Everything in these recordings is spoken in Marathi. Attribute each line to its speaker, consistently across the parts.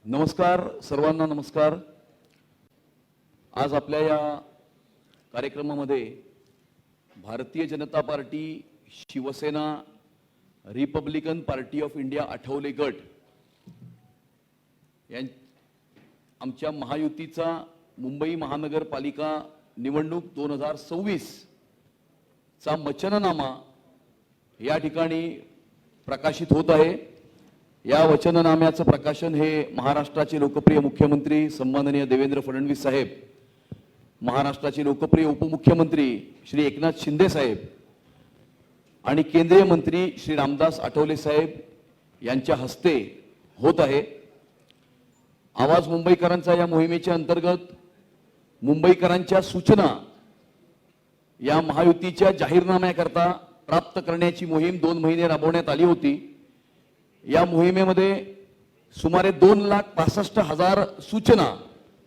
Speaker 1: नमस्कार सर्वांना नमस्कार। आज आपल्या या कार्यक्रमामध्ये Bharatiya Janata Party, Shivsena, Republican Party of India Athawale गट आमच्या महायुतीचा मुंबई महानगरपालिका निवडणूक 2026 चा वचननामा या ठिकाणी प्रकाशित होत आहे। या वचननाम्याचं प्रकाशन हे महाराष्ट्राचे लोकप्रिय मुख्यमंत्री सन्माननीय देवेंद्र फडणवीस साहेब, महाराष्ट्राचे लोकप्रिय उपमुख्यमंत्री श्री एकनाथ शिंदे साहेब आणि केंद्रीय मंत्री श्री रामदास आठवले साहेब यांच्या हस्ते होत आहे। आवाज मुंबईकरांचा या मोहिमेच्या अंतर्गत मुंबईकरांच्या सूचना या महायुतीच्या जाहीरनाम्याकरता प्राप्त करण्याची मोहीम 2 महिने राबवण्यात आली होती। या मोहिमेमध्ये सुमारे 2,65,000 सूचना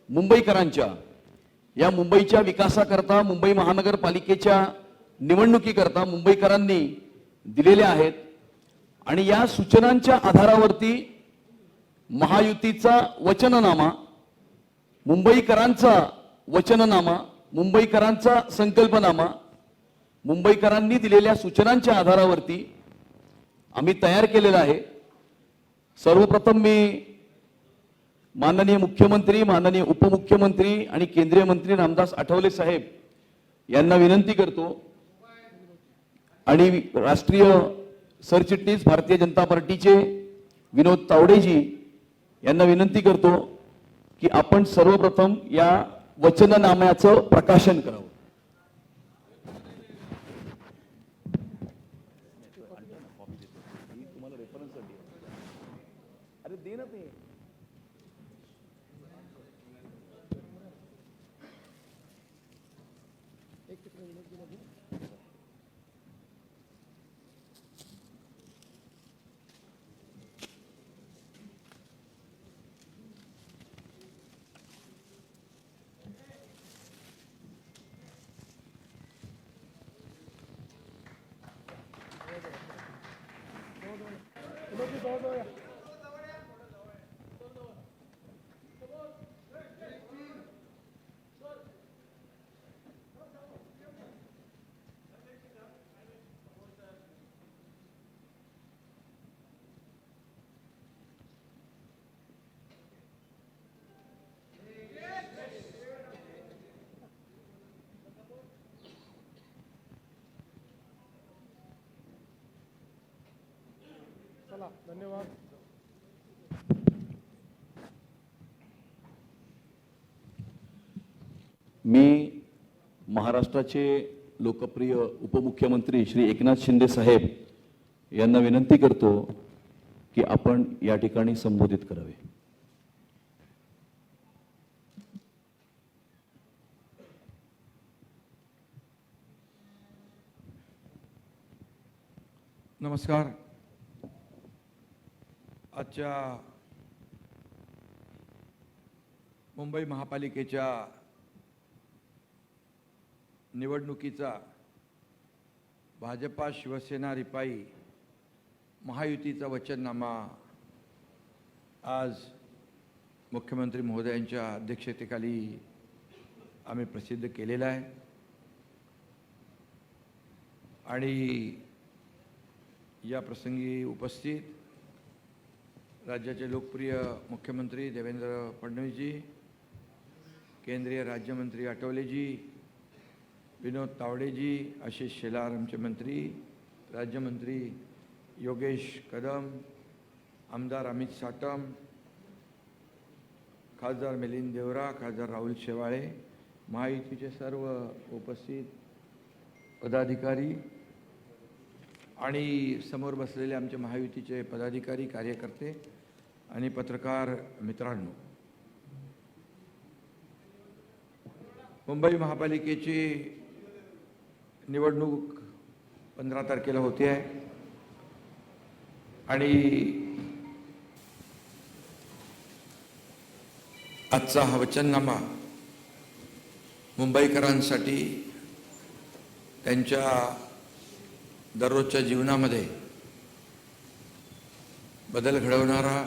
Speaker 1: मुंबईकरांच्या या मुंबईच्या विकासाकरता, मुंबई महानगरपालिकेच्या निवडणुकीकरता मुंबईकरांनी दिलेल्या आहेत आणि या सूचनांच्या आधारावरती महायुतीचा वचननामा, मुंबईकरांचा वचननामा, मुंबईकरांचा संकल्पनामा, मुंबईकरांनी दिलेल्या सूचनांच्या आधारावरती आम्ही तयार केलेला आहे। सर्वप्रथम मी माननीय मुख्यमंत्री, माननीय उपमुख्यमंत्री आणि केंद्रीय मंत्री रामदास आठवले साहेब यांना विनंती करतो आणि राष्ट्रीय सरचिटणीस भारतीय जनता पार्टीचे विनोद तावडेजी यांना विनंती करतो की आपण सर्वप्रथम या वचननाम्याचं प्रकाशन करावं। अरे दे ना ते।
Speaker 2: धन्यवाद।
Speaker 1: मी महाराष्ट्राचे लोकप्रिय उपमुख्यमंत्री श्री एकनाथ शिंदे साहेब यांना विनंती करतो की आपण या ठिकाणी संबोधित करावे।
Speaker 2: नमस्कार। आजच्या मुंबई महापालिकेच्या निवडणुकीचा भाजपा, शिवसेना, रिपाई महायुतीचा वचननामा आज मुख्यमंत्री महोदयांच्या अध्यक्षतेखाली आम्ही प्रसिद्ध केलेला आहे आणि या प्रसंगी उपस्थित राज्याचे लोकप्रिय मुख्यमंत्री देवेंद्र फडणवीसजी, केंद्रीय राज्यमंत्री आठवलेजी, विनोद तावडेजी, आशिष शेलार आमचे मंत्री, राज्यमंत्री योगेश कदम, आमदार अमित साटम, खासदार मिलिंद देवरा, खासदार राहुल शेवाळे, महायुतीचे सर्व उपस्थित पदाधिकारी आणि समोर बसलेले आमचे महायुतीचे पदाधिकारी, कार्यकर्ते आणि पत्रकार मित्रांनो, मुंबई महापालिकेची निवडणूक 15 तारखेला होते आहे आणि आजचा हा वचननामा मुंबईकरांसाठी त्यांच्या दररोजच्या जीवनामध्ये बदल घडवणारा,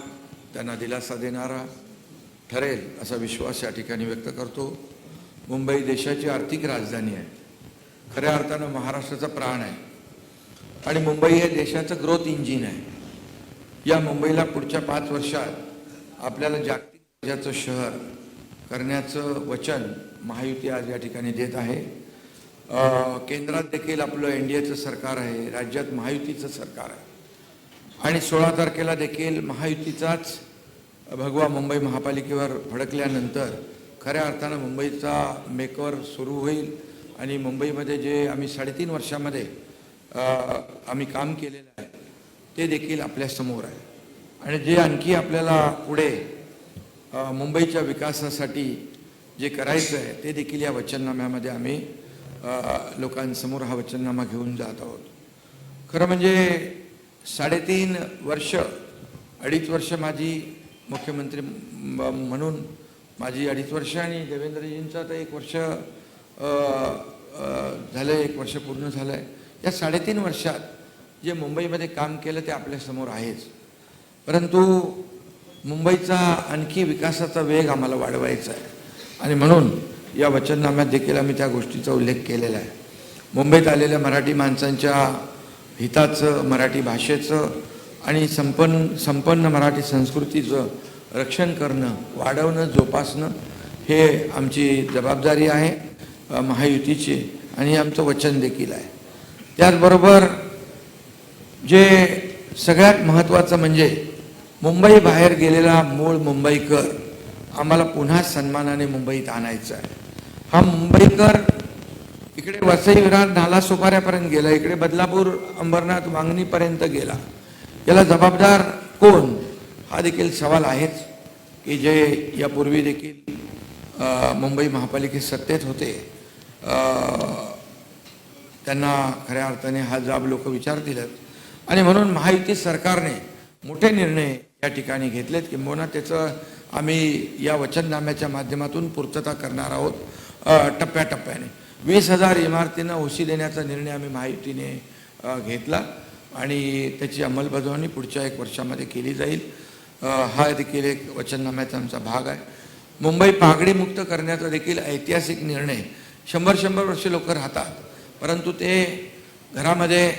Speaker 2: त्यांना दिलासा देणारा ठरेल असा विश्वास या ठिकाणी व्यक्त करतो. मुंबई देशाची आर्थिक राजधानी आहे, खऱ्या अर्थानं महाराष्ट्राचा प्राण आहे आणि मुंबई हे देशाचं ग्रोथ इंजिन आहे. या मुंबईला पुढच्या 5 वर्षात आपल्याला जागतिक दर्जाचं शहर करण्याचं वचन महायुती आज या ठिकाणी देत आहे. केंद्रात देखील आपलं NDAचं सरकार आहे, राज्यात महायुतीचं सरकार आहे आणि 16 तारखेला देखील महायुतीचाच भगवा मुंबई महापालिकेवर फडकल्यानंतर खऱ्या अर्थानं मुंबईचा मेकओव्हर सुरू होईल आणि मुंबईमध्ये जे आम्ही 3.5 वर्षामध्ये आम्ही काम केलेलं आहे ते देखील आपल्यासमोर आहे आणि जे आणखी आपल्याला पुढे मुंबईच्या विकासासाठी जे करायचं आहे ते देखील या वचननाम्यामध्ये आम्ही लोकांसमोर हा वचननामा घेऊन जात आहोत. खरं म्हणजे 3.5 वर्ष 2.5 वर्ष माझी मुख्यमंत्री म्हणून माझी 2.5 वर्ष आणि देवेंद्रजींचं तर 1 वर्ष झालं, 1 वर्ष पूर्ण झालं आहे. या 3.5 वर्षात जे मुंबईमध्ये काम केलं ते आपल्यासमोर आहेच, परंतु मुंबईचा आणखी विकासाचा वेग आम्हाला वाढवायचा आहे आणि म्हणून या वचननाम्यात देखील आम्ही त्या गोष्टीचा उल्लेख केलेला आहे. मुंबईत आलेल्या मराठी माणसांच्या हिताचं, मराठी भाषेचं आणि संपन्न मराठी संस्कृतीचं रक्षण करणं, वाढवणं, जोपासणं हे आमची जबाबदारी आहे महायुतीची आणि आमचं वचन देखील आहे. त्याचबरोबर जे सगळ्यात महत्त्वाचं म्हणजे मुंबई बाहेर गेलेला मूळ मुंबईकर आम्हाला पुन्हा सन्मानाने मुंबईत आणायचा आहे. हा मुंबईकर इकडे वसई, विरार, नालासोपाऱ्यापर्यंत गेला, इकडे बदलापूर, अंबरनाथ, वांगणीपर्यंत गेला. याला जबाबदार कोण हा देखील सवाल आहेच की जे यापूर्वी देखील मुंबई महापालिकेत सत्तेत होते त्यांना खऱ्या अर्थाने हा जाब लोक विचारतीलच आणि म्हणून महायुती सरकारने मोठे निर्णय या ठिकाणी घेतलेत किंबहुना त्याचं आम्ही या वचननाम्याच्या माध्यमातून पूर्तता करणार आहोत. टप्प्याटप्प्याने 20,000 इमारतींना ओसी देण्याचा निर्णय आम्ही महायुतीने घेतला आणि त्याची अंमलबजावणी पुढच्या 1 वर्षामध्ये केली जाईल. हा देखील एक वचननाम्याचा आमचा भाग आहे. मुंबई पहागडीमुक्त करण्याचा देखील ऐतिहासिक निर्णय. 100 वर्ष लोक राहतात, परंतु ते घरामध्ये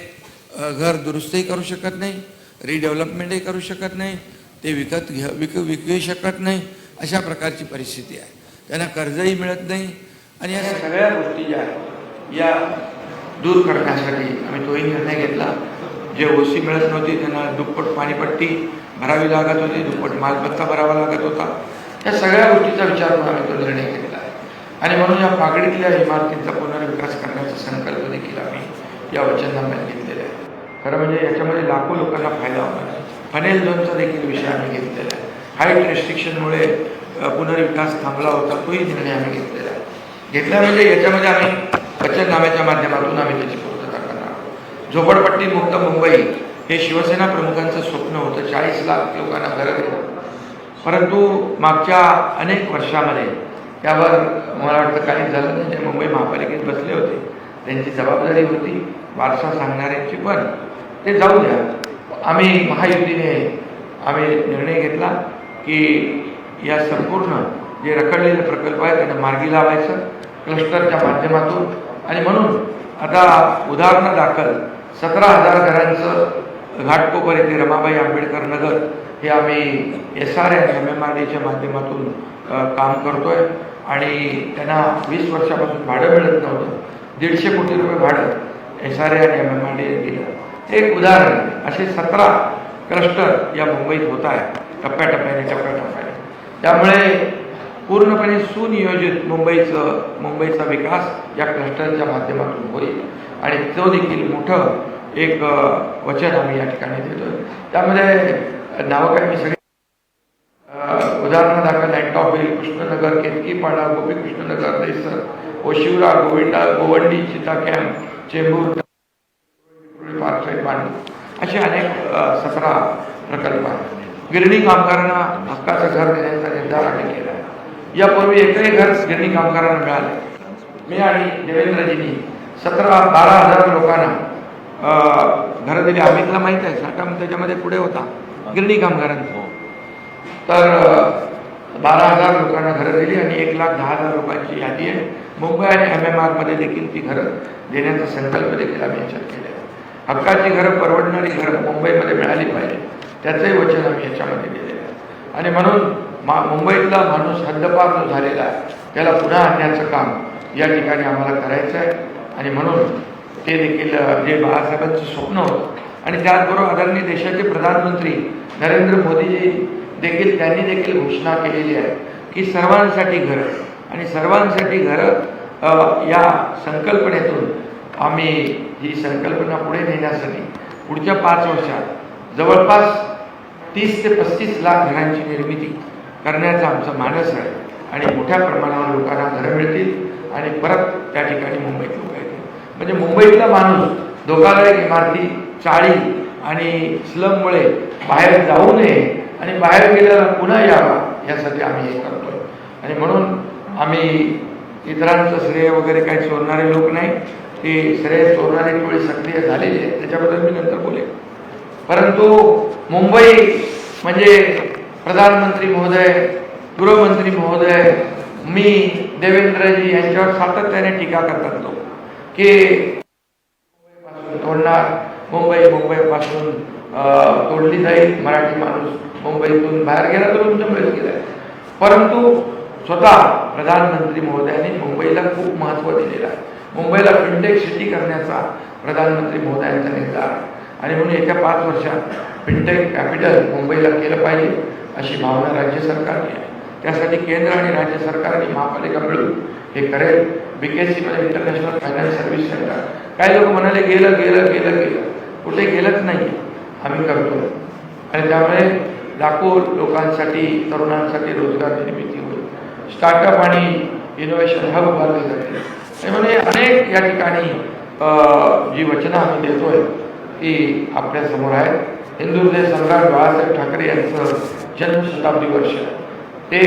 Speaker 2: घर दुरुस्तही करू शकत नाही, रिडेव्हलपमेंटही करू शकत नाही, ते विकू शकत नाही, अशा प्रकारची परिस्थिती आहे. त्यांना कर्जही मिळत नाही आणि या सगळ्या गोष्टी ज्या आहेत या दूर करण्यासाठी आम्ही तोही निर्णय घेतला. जे ओसी मिळत नव्हती त्यांना दुप्पट पाणीपट्टी भरावी लागत होती, दुप्पट मालमत्ता भरावा लागत होता. या सगळ्या गोष्टीचा विचार करून आम्ही तो निर्णय घेतला आहे आणि म्हणून या पागडीतल्या इमारतींचा पुनर्विकास करण्याचा संकल्प देखील आम्ही या वचननाम्यात घेतलेला आहे. खरं म्हणजे याच्यामध्ये लाखो लोकांना फायदा होणार आहे. फनेल झोनचा देखील विषय आम्ही घेतलेला आहे. हाईट रेस्ट्रिक्शनमुळे पुनर्विकास थांबला होता, तोही निर्णय आम्ही घेतलेला आहे. घेतला म्हणजे याच्यामध्ये आम्ही वचननाम्याच्या माध्यमातून आम्ही त्याची पूर्तता करणार आहोत. झोपडपट्टी मुक्त मुंबई हे शिवसेना प्रमुखांचं स्वप्न होतं. 40 लाख लोकांना घरं देणं, परंतु मागच्या अनेक वर्षामध्ये त्यावर मला वाटतं काही झालं नाही. जे मुंबई महापालिकेत बसले होते त्यांची जबाबदारी होती वारसा सांगणाऱ्यांची, पण ते जाऊ द्या. आम्ही महायुतीने निर्णय घेतला की या संपूर्ण जे रखडलेले प्रकल्प आहेत त्यांना मार्गी लावायचं क्लस्टरच्या माध्यमातून आणि म्हणून आता उदाहरणादाखल 17,000 घरांचं घाटकोपर येथे रमाबाई आंबेडकर नगर हे आम्ही SRA आणि MMRDच्या माध्यमातून काम करतोय आणि त्यांना 20 वर्षापासून भाडं मिळत नव्हतं. 150 कोटी रुपये भाडं SRA आणि MMRD दिलं. एक उदाहरण. असे 17 क्लस्टर या मुंबईत होत आहे टप्प्याटप्प्याने. त्यामुळे पूर्णपणे सुनियोजित मुंबईचा विकास या क्लस्टरच्या माध्यमातून होईल आणि तो देखील मोठं एक वचन आम्ही या ठिकाणी देतोय. त्यामध्ये नावं काय मी सगळे उदाहरणादाखल अँटॉप हिल, कृष्णनगर, केतकीपाडा, गोपीकृष्णनगर, दहिसर, ओशिवरा, गोवंडी, चिता कॅम्प, चेंबूर, असे अनेक 17 प्रकल्प आहेत. गिरणी कामगारांना हक्काचं घर देण्याचा निर्धार आम्ही केला आहे. यापूर्वी एकही घर गिरणी कामगारांना मिळाले. मी आणि देवेंद्रजींनी 12,000 लोकांना घरं दिली. अमितला माहीत आहे, सरकार त्याच्यामध्ये पुढे होता गिरणी कामगारांचा. तर 12,000 लोकांना घरं दिली आणि 1,10,000 लोकांची यादी आहे. मुंबई आणि MMR मध्ये देखील ती घरं देण्याचा संकल्प देखील आम्ही याच्यात केला आहे. हक्काची घरं, परवडणारी घरं मुंबईमध्ये मिळाली पाहिजे, त्याचंही वचन आम्ही याच्यामध्ये दिलेलं आहे. आणि म्हणून मुंबईतला माणूस हद्दपार जो झालेला आहे त्याला पुन्हा आणण्याचं काम या ठिकाणी आम्हाला करायचं आहे. आणि म्हणून ते देखील जे बाळासाहेबांचं स्वप्न होतं आणि त्याचबरोबर आदरणीय देशाचे प्रधानमंत्री नरेंद्र मोदीजी देखील त्यांनी देखील घोषणा केलेली आहे की सर्वांसाठी घरं आणि सर्वांसाठी घरं या संकल्पनेतून आम्ही ही संकल्पना पुढे नेण्यासाठी पुढच्या 5 वर्षात जवळपास 30 ते 35 लाख घरांची निर्मिती करण्याचा आमचा मानस आहे. आणि मोठ्या प्रमाणावर लोकांना घरं मिळतील आणि परत त्या ठिकाणी मुंबईत लोक येतील. म्हणजे मुंबईतला माणूस धोकादायक इमारती, चाळी आणि स्लममुळे बाहेर जाऊ नये आणि बाहेर गेल्याला पुन्हा यावा यासाठी आम्ही हे करतोय. आणि म्हणून आम्ही इतरांचं श्रेय वगैरे काही चोरणारे लोक नाही. ते श्रेय चोरणारी टोळी सक्रिय झालेली आहे, त्याच्याबद्दल मी नंतर बोलेन. परंतु मुंबई म्हणजे प्रधानमंत्री महोदय, गृहमंत्री महोदय, मी, देवेंद्रजी यांच्यावर सातत्याने टीका करतात लोक की मुंबईपासून तोडणार, मुंबईपासून तोडली जाईल, मराठी माणूस मुंबईतून बाहेर गेला तर मुंबईत गेला. परंतु स्वतः प्रधानमंत्री महोदयांनी मुंबईला खूप महत्त्व दिलेलं आहे. मुंबईला फिनटेक सिटी करण्याचा प्रधानमंत्री महोदयांचा निर्धार आहे. आणि म्हणून येत्या 5 वर्षात फिनटेक कॅपिटल मुंबईला केलं पाहिजे अशी भावना राज्य सरकारने आहे. त्यासाठी केंद्र आणि राज्य सरकारने महापालिका मिळून हे करेल. BKC मध्ये इंटरनॅशनल फायनान्स सर्व्हिस सेंटर, काही लोक म्हणाले गेलं कुठे गेलंच नाही, आम्ही करतो. आणि त्यामुळे लाखो लोकांसाठी, तरुणांसाठी रोजगार निर्मिती होईल. स्टार्टअप आणि इनोव्हेशन हब उभारले जातील. आणि म्हणजे अनेक या ठिकाणी जी वचनं आम्ही देतोय ती आपल्यासमोर आहेत. हिंदुहृदय सम्राट बाळासाहेब ठाकरे यांचं जन्मशताब्दी वर्ष ते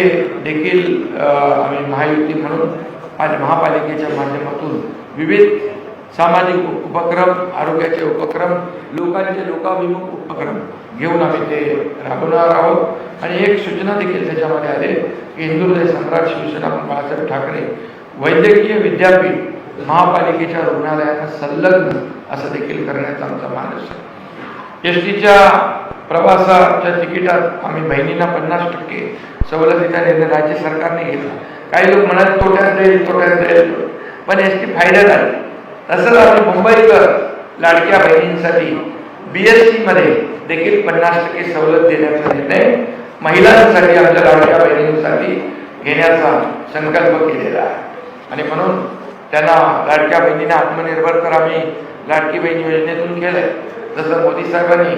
Speaker 2: देखील आम्ही महायुती म्हणून आणि महापालिकेच्या माध्यमातून विविध सामाजिक उपक्रम, आरोग्याचे उपक्रम, लोकांचे लोकाभिमुख उपक्रम घेऊन आम्ही ते राबवणार आहोत. आणि एक सूचना देखील त्याच्यामध्ये आले की हिंदुहृदय सम्राट शिवसेना बाळासाहेब ठाकरे वैद्यकीय विद्यापीठ महापालिकेच्या रुग्णालयांना संलग्न असं देखील करण्याचा आमचा मानस आहे. एसटीच्या प्रवासाच्या तिकिटात आम्ही बहिणींना 50% सवलतीचा निर्णय राज्य सरकारने घेतला. काही लोक म्हणाले तोट्यात जाईल, पण एसटी फायद्यात आली. तसंच आम्ही मुंबईकर लाडक्या बहिणींसाठी BST मध्ये देखील 50% सवलत देण्याचा निर्णय महिलांसाठी, आमच्या लाडक्या बहिणींसाठी घेण्याचा संकल्प केलेला आहे. आणि म्हणून त्यांना लाडक्या बहिणींना आत्मनिर्भर तर आम्ही लाडकी बहीण योजनेतून केलंय. जसं मोदी साहेबांनी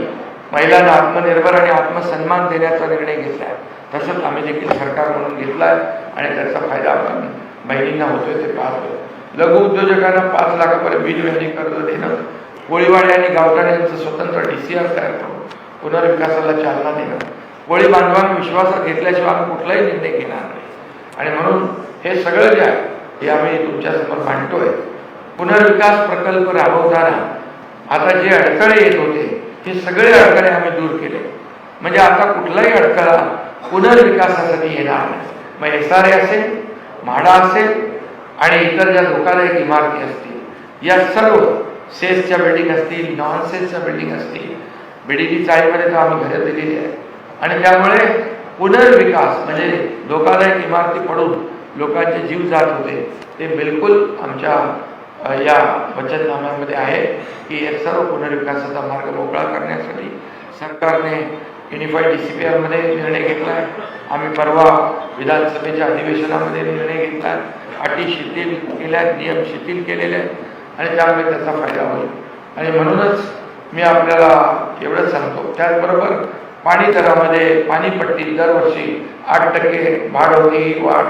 Speaker 2: महिलांना आत्मनिर्भर आणि आत्मसन्मान देण्याचा निर्णय घेतला आहे, तसंच आम्ही देखील सरकार म्हणून घेतला आहे. आणि त्याचा फायदा आपण बहिणींना होतोय ते पाहतोय. लघु उद्योजकांना 5 लाखापर्यंत बिनव्याजी कर्ज देणं, कोळीवाडी आणि गावठाण यांचं स्वतंत्र DCR तयार करून पुनर्विकासाला चालना देणं, कोळी बांधवांना विश्वासात घेतल्याशिवाय आम्ही कुठलाही निर्णय घेणार नाही. आणि म्हणून हे सगळं जे आहे हे आम्ही तुमच्यासमोर मांडतोय. पुनर्विकास प्रकल्प राबवताना आता जे अडथळे येत होते हे सगळे अडथळे आम्ही दूर केले. म्हणजे आता कुठलाही अडथळा पुनर्विकासासाठी येणार नाही. मग SRA असेल, म्हाडा असेल आणि इतर ज्या धोकादायक इमारती असतील, या सर्व सेसच्या बिल्डिंग असतील, नॉन सेसच्या बिल्डिंग असतील, BDD चाळीमध्ये तर आम्ही घरं दिलेली आहे. आणि त्यामुळे पुनर्विकास म्हणजे धोकादायक इमारती पडून लोकांचे जीव जात होते ते बिलकुल आमच्या या वचननाम्यामध्ये आहे की हे सर्व पुनर्विकासाचा मार्ग मोकळा करण्यासाठी सरकारने युनिफाईड DCPR मध्ये निर्णय घेतला आहे. आम्ही परवा विधानसभेच्या अधिवेशनामध्ये निर्णय घेतला आहे. अटी शिथिल केल्या, नियम शिथिल केलेले आहेत आणि त्यामुळे त्याचा फायदा होईल. आणि म्हणूनच मी आपल्याला एवढंच सांगतो. त्याचबरोबर पाणी दरामध्ये पाणीपट्टी दरवर्षी 8% वाढ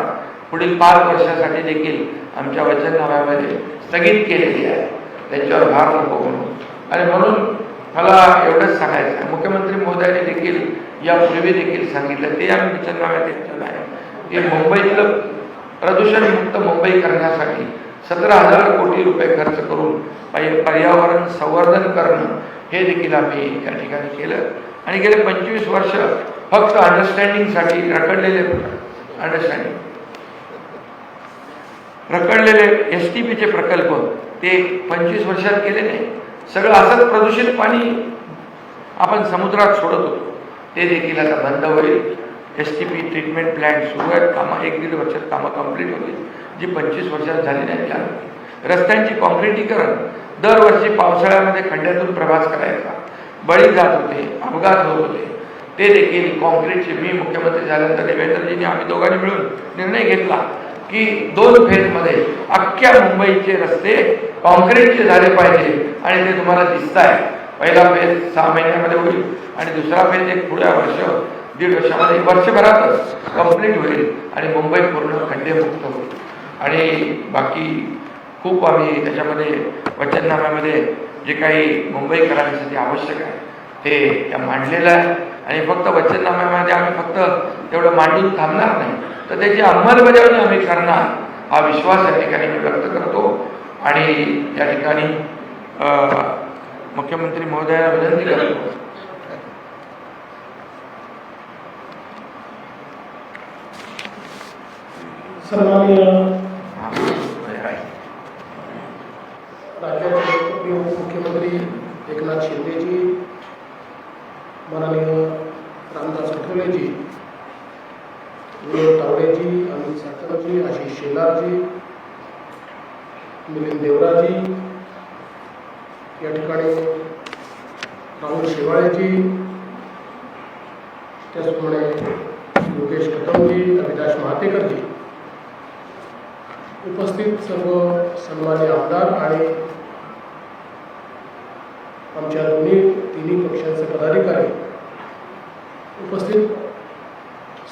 Speaker 2: पुढील 5 वर्षासाठी देखील आमच्या वचननाम्यामध्ये स्थगित केलेली आहे. त्यांच्यावर भार नको म्हणून. आणि म्हणून मला एवढंच सांगायचं आहे, मुख्यमंत्री महोदयांनी देखील यापूर्वी देखील सांगितलं, ते आम्ही वचननाम्यात घेतलेलं आहे की मुंबईतलं प्रदूषणमुक्त मुंबई करण्यासाठी 17,000 कोटी रुपये खर्च करून पर्यावरण संवर्धन करणं हे देखील आम्ही या ठिकाणी केलं. आणि गेले 25 वर्ष फक्त अंडरस्टँडिंगसाठी रखडलेले STPचे प्रकल्प ते 25 वर्षात केले नाही. सगळं असंच प्रदूषित पाणी आपण समुद्रात सोडत होतो, ते देखील आता बंद होईल. STP ट्रीटमेंट प्लॅन्ट सुरू आहेत, कामं 1-1.5 वर्षात कामं कंप्लीट होतील, जी 25 वर्षात झाली नाही त्या. रस्त्यांची काँक्रिटीकरण, दरवर्षी पावसाळ्यामध्ये खड्ड्यातून प्रवास करायचा, बळी जात होते, अपघात होत होते, ते देखील काँक्रीटचे. मी मुख्यमंत्री झाल्यानंतर देवेंद्रजींनी आम्ही दोघांनी मिळून निर्णय घेतला की 2 फेजमध्ये अख्ख्या मुंबईचे रस्ते काँक्रीटचे झाले पाहिजे आणि ते तुम्हाला दिसत आहे. पहिला फेज 6 महिन्यामध्ये होईल आणि दुसरा फेज एक पुढ्या वर्ष 1.5 वर्षामध्ये, वर्षभरातच कंप्लीट होईल आणि मुंबई पूर्ण खड्डेमुक्त होईल. आणि बाकी खूप आम्ही त्याच्यामध्ये वचननाम्यामध्ये जे काही मुंबईकरांसाठी आवश्यक आहे ते त्या मांडलेलं आहे. आणि फक्त वचननाम्यामध्ये आम्ही फक्त तेवढं मांडून थांबणार नाही, तर त्याची अंमलबजावणी आम्ही करणार, हा विश्वास या ठिकाणी मी व्यक्त करतो. आणि या ठिकाणी मुख्यमंत्री महोदयाला विनंती करतो
Speaker 3: सन्माननीय राज्याचे उपमुख्यमंत्री एकनाथ शिंदेजी, माननीय रामदास आठवलेजी, विनोद तावडेजी, अमित साटमजी, आशिष शेलारजी, मिलिंद देवराजी, या ठिकाणी राहुल शेवाळेजी, त्याचप्रमाणे योगेश कदमजी, अविनाश महातेकरजी, उपस्थित सर्व सन्मान्य आमदार आणि आमच्या तिन्ही पक्षांचे पदाधिकारी, उपस्थित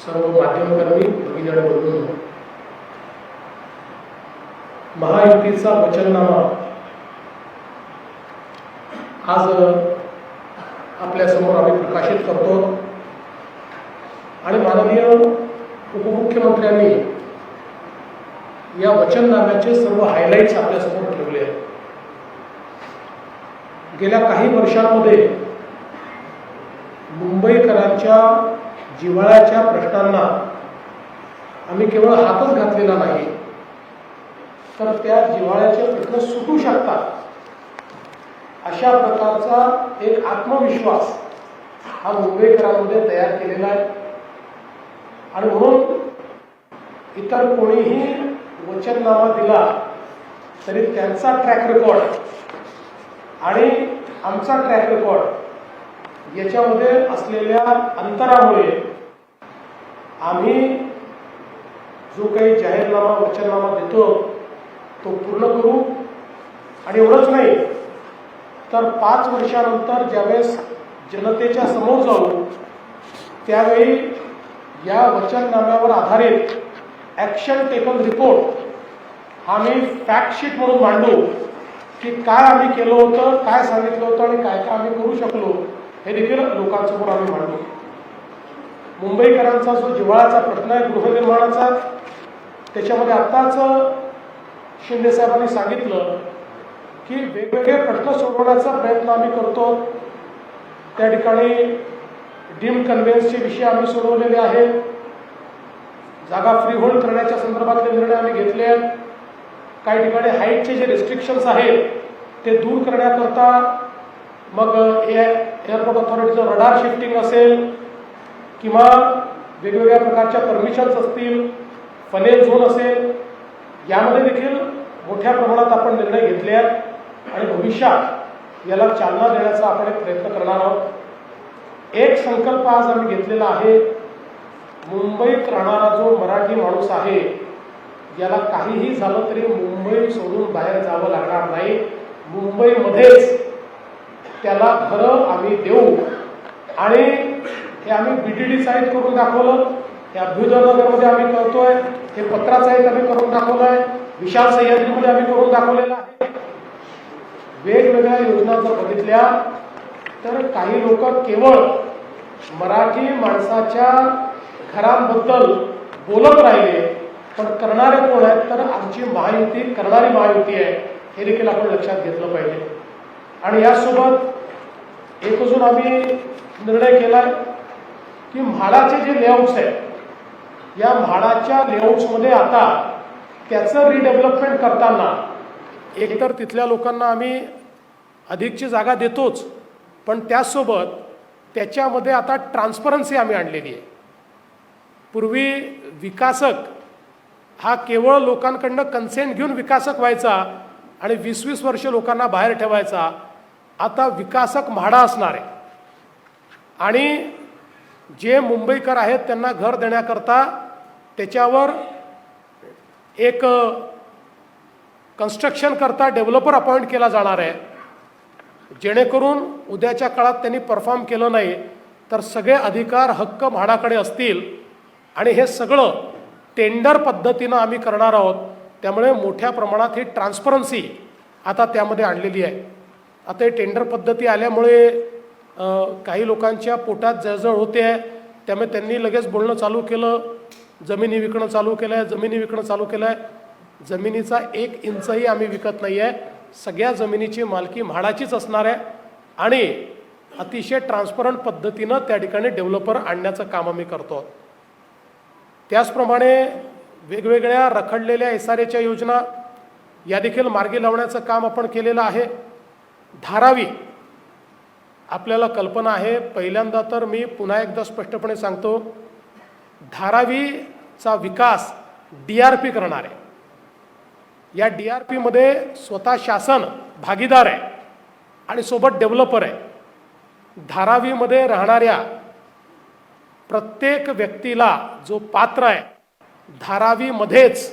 Speaker 3: सर्व माध्यमकर्मी, भगिनी आणि बंधूंनो, महायुतीचा वचननामा आज आपल्या समोर आम्ही प्रकाशित करतो. आणि माननीय उपमुख्यमंत्र्यांनी या वचननाम्याचे सर्व हायलाइट्स आपल्यासमोर ठेवले आहेत. गेल्या काही वर्षांमध्ये मुंबईकरांच्या जिव्हाळ्याच्या प्रश्नांना आम्ही केवळ हातच घातलेला नाही, तर त्या जिव्हाळ्याचे प्रश्न सुटू शकतात अशा प्रकारचा एक आत्मविश्वास हा मुंबईकरांमध्ये तयार केलेला आहे. आणि म्हणून इतर कोणीही वचननामा दिला तरी त्यांचा ट्रॅक रेकॉर्ड आणि आमचा ट्रॅक रेकॉर्ड याच्यामध्ये असलेल्या अंतरामुळे आम्ही जो काही जाहीरनामा वचननामा देतो तो पूर्ण करू. आणि एवढंच नाही तर 5 वर्षानंतर ज्यावेळेस जनतेच्या समोर जाऊ त्यावेळी या वचननाम्यावर आधारित ॲक्शन टेकन रिपोर्ट आम्ही फॅक्टशीट म्हणून मांडू की काय आम्ही केलं होतं, काय सांगितलं होतं आणि काय काय आम्ही करू शकलो हे देखील लोकांसमोर आम्ही मांडू. मुंबईकरांचा जो जिव्हाळ्याचा प्रश्न आहे गृहनिर्माणाचा, त्याच्यामध्ये आत्ताच शिंदेसाहेबांनी सांगितलं की वेगवेगळे प्रश्न सोडवण्याचा प्रयत्न आम्ही करतो. त्या ठिकाणी डीम्ड कन्व्हेन्सचे विषय आम्ही सोडवलेले आहेत, जागा फ्री होल्ड करण्याच्या संदर्भातले निर्णय आम्ही घेतले आहेत. काही ठिकाणी हाईटचे जे रिस्ट्रिक्शन्स आहेत ते दूर करण्याकरता मग एअरपोर्ट ऑथॉरिटीचं रडार शिफ्टिंग असेल किंवा वेगवेगळ्या प्रकारच्या परमिशन्स असतील, फनेल झोन असेल, यामध्ये देखील मोठ्या प्रमाणात आपण निर्णय घेतले आहेत आणि भविष्यात याला चालना देण्याचा आपण एक प्रयत्न करणार आहोत. एक संकल्प आज आम्ही घेतलेला आहे, मुंबईत राहणारा जो मराठी माणूस आहे याला काहीही झालं तरी मुंबई सोडून बाहेर जावं लागणार नाही. मुंबईमध्येच त्याला घरं आम्ही देऊ. आणि हे आम्ही BTD साईट करून दाखवलं, हे अभ्युदयनगरमध्ये आम्ही करतोय, हे पत्रा साईट आम्ही करून दाखवलं आहे, विशाल सह्याद्रीमध्ये आम्ही करून दाखवलेलं आहे. वेगवेगळ्या योजना जर बघितल्या तर काही लोक केवळ मराठी माणसाच्या घरांबद्दल बोलत राहिले, पण करणारे कोण आहेत तर आमची महायुती करणारी महायुती आहे हे देखील आपण लक्षात घेतलं पाहिजे. आणि यासोबत एक अजून आम्ही निर्णय केलाय की म्हाडाचे जे लेआउट्स आहेत या म्हाडाच्या लेआउट्समध्ये आता त्याचं रिडेव्हलपमेंट करताना एकतर तिथल्या लोकांना आम्ही अधिकची जागा देतोच, पण त्याचसोबत त्याच्यामध्ये आता ट्रान्सपरन्सी आम्ही आणलेली आहे. पूर्वी विकासक हा केवळ लोकांकडनं कन्सेंट घेऊन विकासक व्हायचा आणि 20-20 वर्ष लोकांना बाहेर ठेवायचा. आता विकासक म्हाडा असणार आहे आणि जे मुंबईकर आहेत त्यांना घर देण्याकरता त्याच्यावर एक कन्स्ट्रक्शन करता डेव्हलपर अपॉइंट केला जाणार आहे, जेणेकरून उद्याच्या काळात त्यांनी परफॉर्म केलं नाही तर सगळे अधिकार हक्क म्हाडाकडे असतील आणि हे सगळं टेंडर पद्धतीनं आम्ही करणार आहोत. त्यामुळे मोठ्या प्रमाणात ही ट्रान्सपरन्सी आता त्यामध्ये आणलेली आहे. आता हे टेंडर पद्धती आल्यामुळे काही लोकांच्या पोटात जळजळ होते आहे, त्यामुळे त्यांनी लगेच बोलणं चालू केलं, जमिनी विकणं चालू केलं आहे, जमिनी विकणं चालू केलं आहे. जमिनीचा 1 इंचही आम्ही विकत नाही आहे. सगळ्या जमिनीची मालकी म्हाडाचीच असणार आहे आणि अतिशय ट्रान्सपरंट पद्धतीनं त्या ठिकाणी डेव्हलपर आणण्याचं काम आम्ही करतो. त्याचप्रमाणे वेगवेगळ्या रखडलेल्या SRAच्या योजना या देखील मार्गी लावण्याचं काम आपण केलेलं आहे. धारावी आपल्याला कल्पना आहे, पहिल्यांदा तर मी पुन्हा एकदा स्पष्टपणे सांगतो, धारावीचा विकास DRP करणार आहे. या DRP मध्ये स्वतः शासन भागीदार आहे आणि सोबत डेव्हलपर आहे. धारावीमध्ये राहणाऱ्या प्रत्येक व्यक्तीला जो पात्र आहे धारावीमध्येच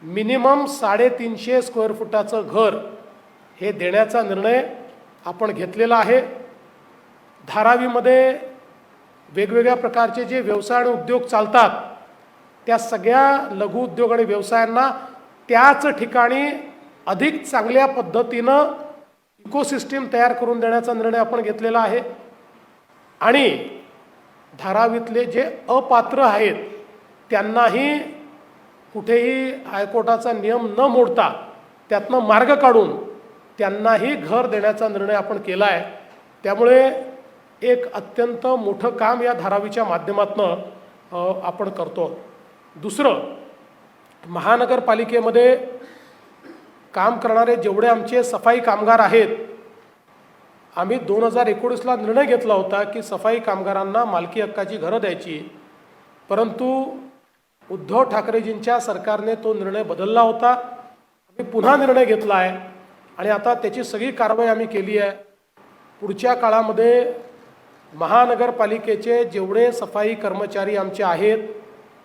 Speaker 3: मिनिमम 350 स्क्वेअर फुटाचं घर हे देण्याचा निर्णय आपण घेतलेला आहे. धारावीमध्ये वेगवेगळ्या प्रकारचे जे व्यवसाय आणि उद्योग चालतात त्या सगळ्या लघु उद्योग आणि व्यवसायांना त्याच ठिकाणी अधिक चांगल्या पद्धतीनं इकोसिस्टीम तयार करून देण्याचा निर्णय आपण घेतलेला आहे. आणि धारावीतले जे अपात्र आहेत त्यांनाही कुठेही हायकोर्टाचा नियम न मोडता त्यातनं मार्ग काढून त्यांनाही घर देण्याचा निर्णय आपण केला आहे. त्यामुळे एक अत्यंत मोठं काम या धारावीच्या माध्यमातून आपण करतो. दुसरं, महानगरपालिकेमध्ये काम करणारे जेवढे आमचे सफाई कामगार आहेत, आम्ही 2019ला निर्णय घेतला होता की सफाई कामगारांना मालकी हक्काची घरं द्यायची, परंतु उद्धव ठाकरेजींच्या सरकारने तो निर्णय बदलला होता. आम्ही पुन्हा निर्णय घेतला आहे आणि आता त्याची सगळी कारवाई आम्ही केली आहे. पुढच्या काळामध्ये महानगरपालिकेचे जेवढे सफाई कर्मचारी आमचे आहेत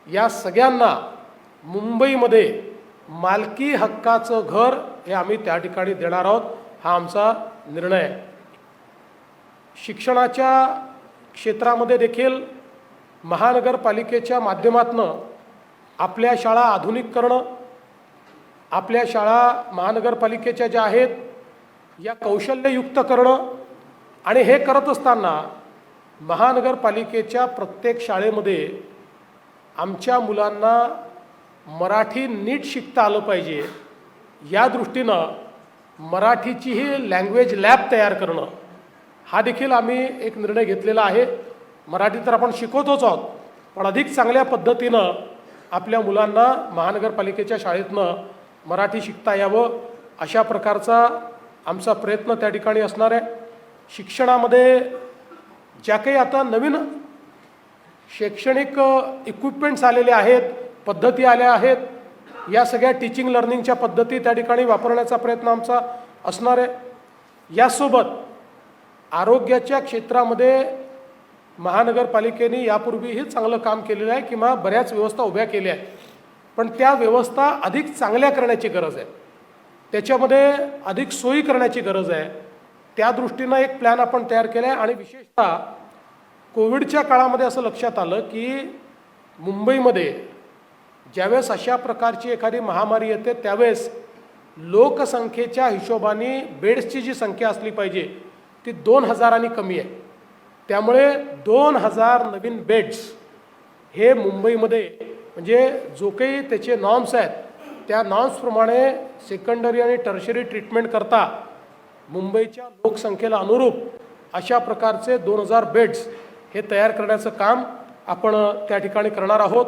Speaker 3: या सगळ्यांना मुंबईमध्ये मालकी हक्काचं घर हे आम्ही त्या ठिकाणी देणार आहोत. हा आमचा निर्णय आहे. शिक्षणाच्या क्षेत्रामध्ये देखील महानगरपालिकेच्या माध्यमातून आपल्या शाळा आधुनिक करणं, आपल्या शाळा महानगरपालिकेच्या ज्या आहेत या कौशल्ययुक्त करणं आणि हे करत असताना महानगरपालिकेच्या प्रत्येक शाळेमध्ये आमच्या मुलांना मराठी नीट शिकता आलं पाहिजे या दृष्टीनं मराठीचीही लँग्वेज लॅब तयार करणं हा देखील आम्ही एक निर्णय घेतलेला आहे. मराठी तर आपण शिकवतोच आहोत, पण अधिक चांगल्या पद्धतीनं आपल्या मुलांना महानगरपालिकेच्या शाळेतनं मराठी शिकता यावं अशा प्रकारचा आमचा प्रयत्न त्या ठिकाणी असणार आहे. शिक्षणामध्ये ज्या काही आता नवीन शैक्षणिक इक्विपमेंट्स आलेले आहेत, पद्धती आल्या आहेत, या सगळ्या टीचिंग लर्निंगच्या पद्धती त्या ठिकाणी वापरण्याचा प्रयत्न आमचा असणार आहे. यासोबत आरोग्याच्या क्षेत्रामध्ये महानगरपालिकेने यापूर्वीही चांगलं काम केलेलं आहे किंवा बऱ्याच व्यवस्था उभ्या केल्या आहेत, पण त्या व्यवस्था अधिक चांगल्या करण्याची गरज आहे, त्याच्यामध्ये अधिक सोयी करण्याची गरज आहे. त्या दृष्टीनं एक प्लॅन आपण तयार केला आहे. आणि विशेषतः कोविडच्या काळामध्ये असं लक्षात आलं की मुंबईमध्ये ज्यावेळेस अशा प्रकारची एखादी महामारी येते त्यावेळेस लोकसंख्येच्या हिशोबाने बेड्सची जी संख्या असली पाहिजे ती 2000 कमी आहे. त्यामुळे 2000 नवीन बेड्स हे मुंबईमध्ये म्हणजे जो काही त्याचे नॉर्म्स आहेत त्या नॉर्म्सप्रमाणे सेकंडरी आणि टर्शरी ट्रीटमेंट करता मुंबईच्या लोकसंख्येला अनुरूप अशा प्रकारचे 2000 बेड्स हे तयार करण्याचं काम आपण त्या ठिकाणी करणार आहोत.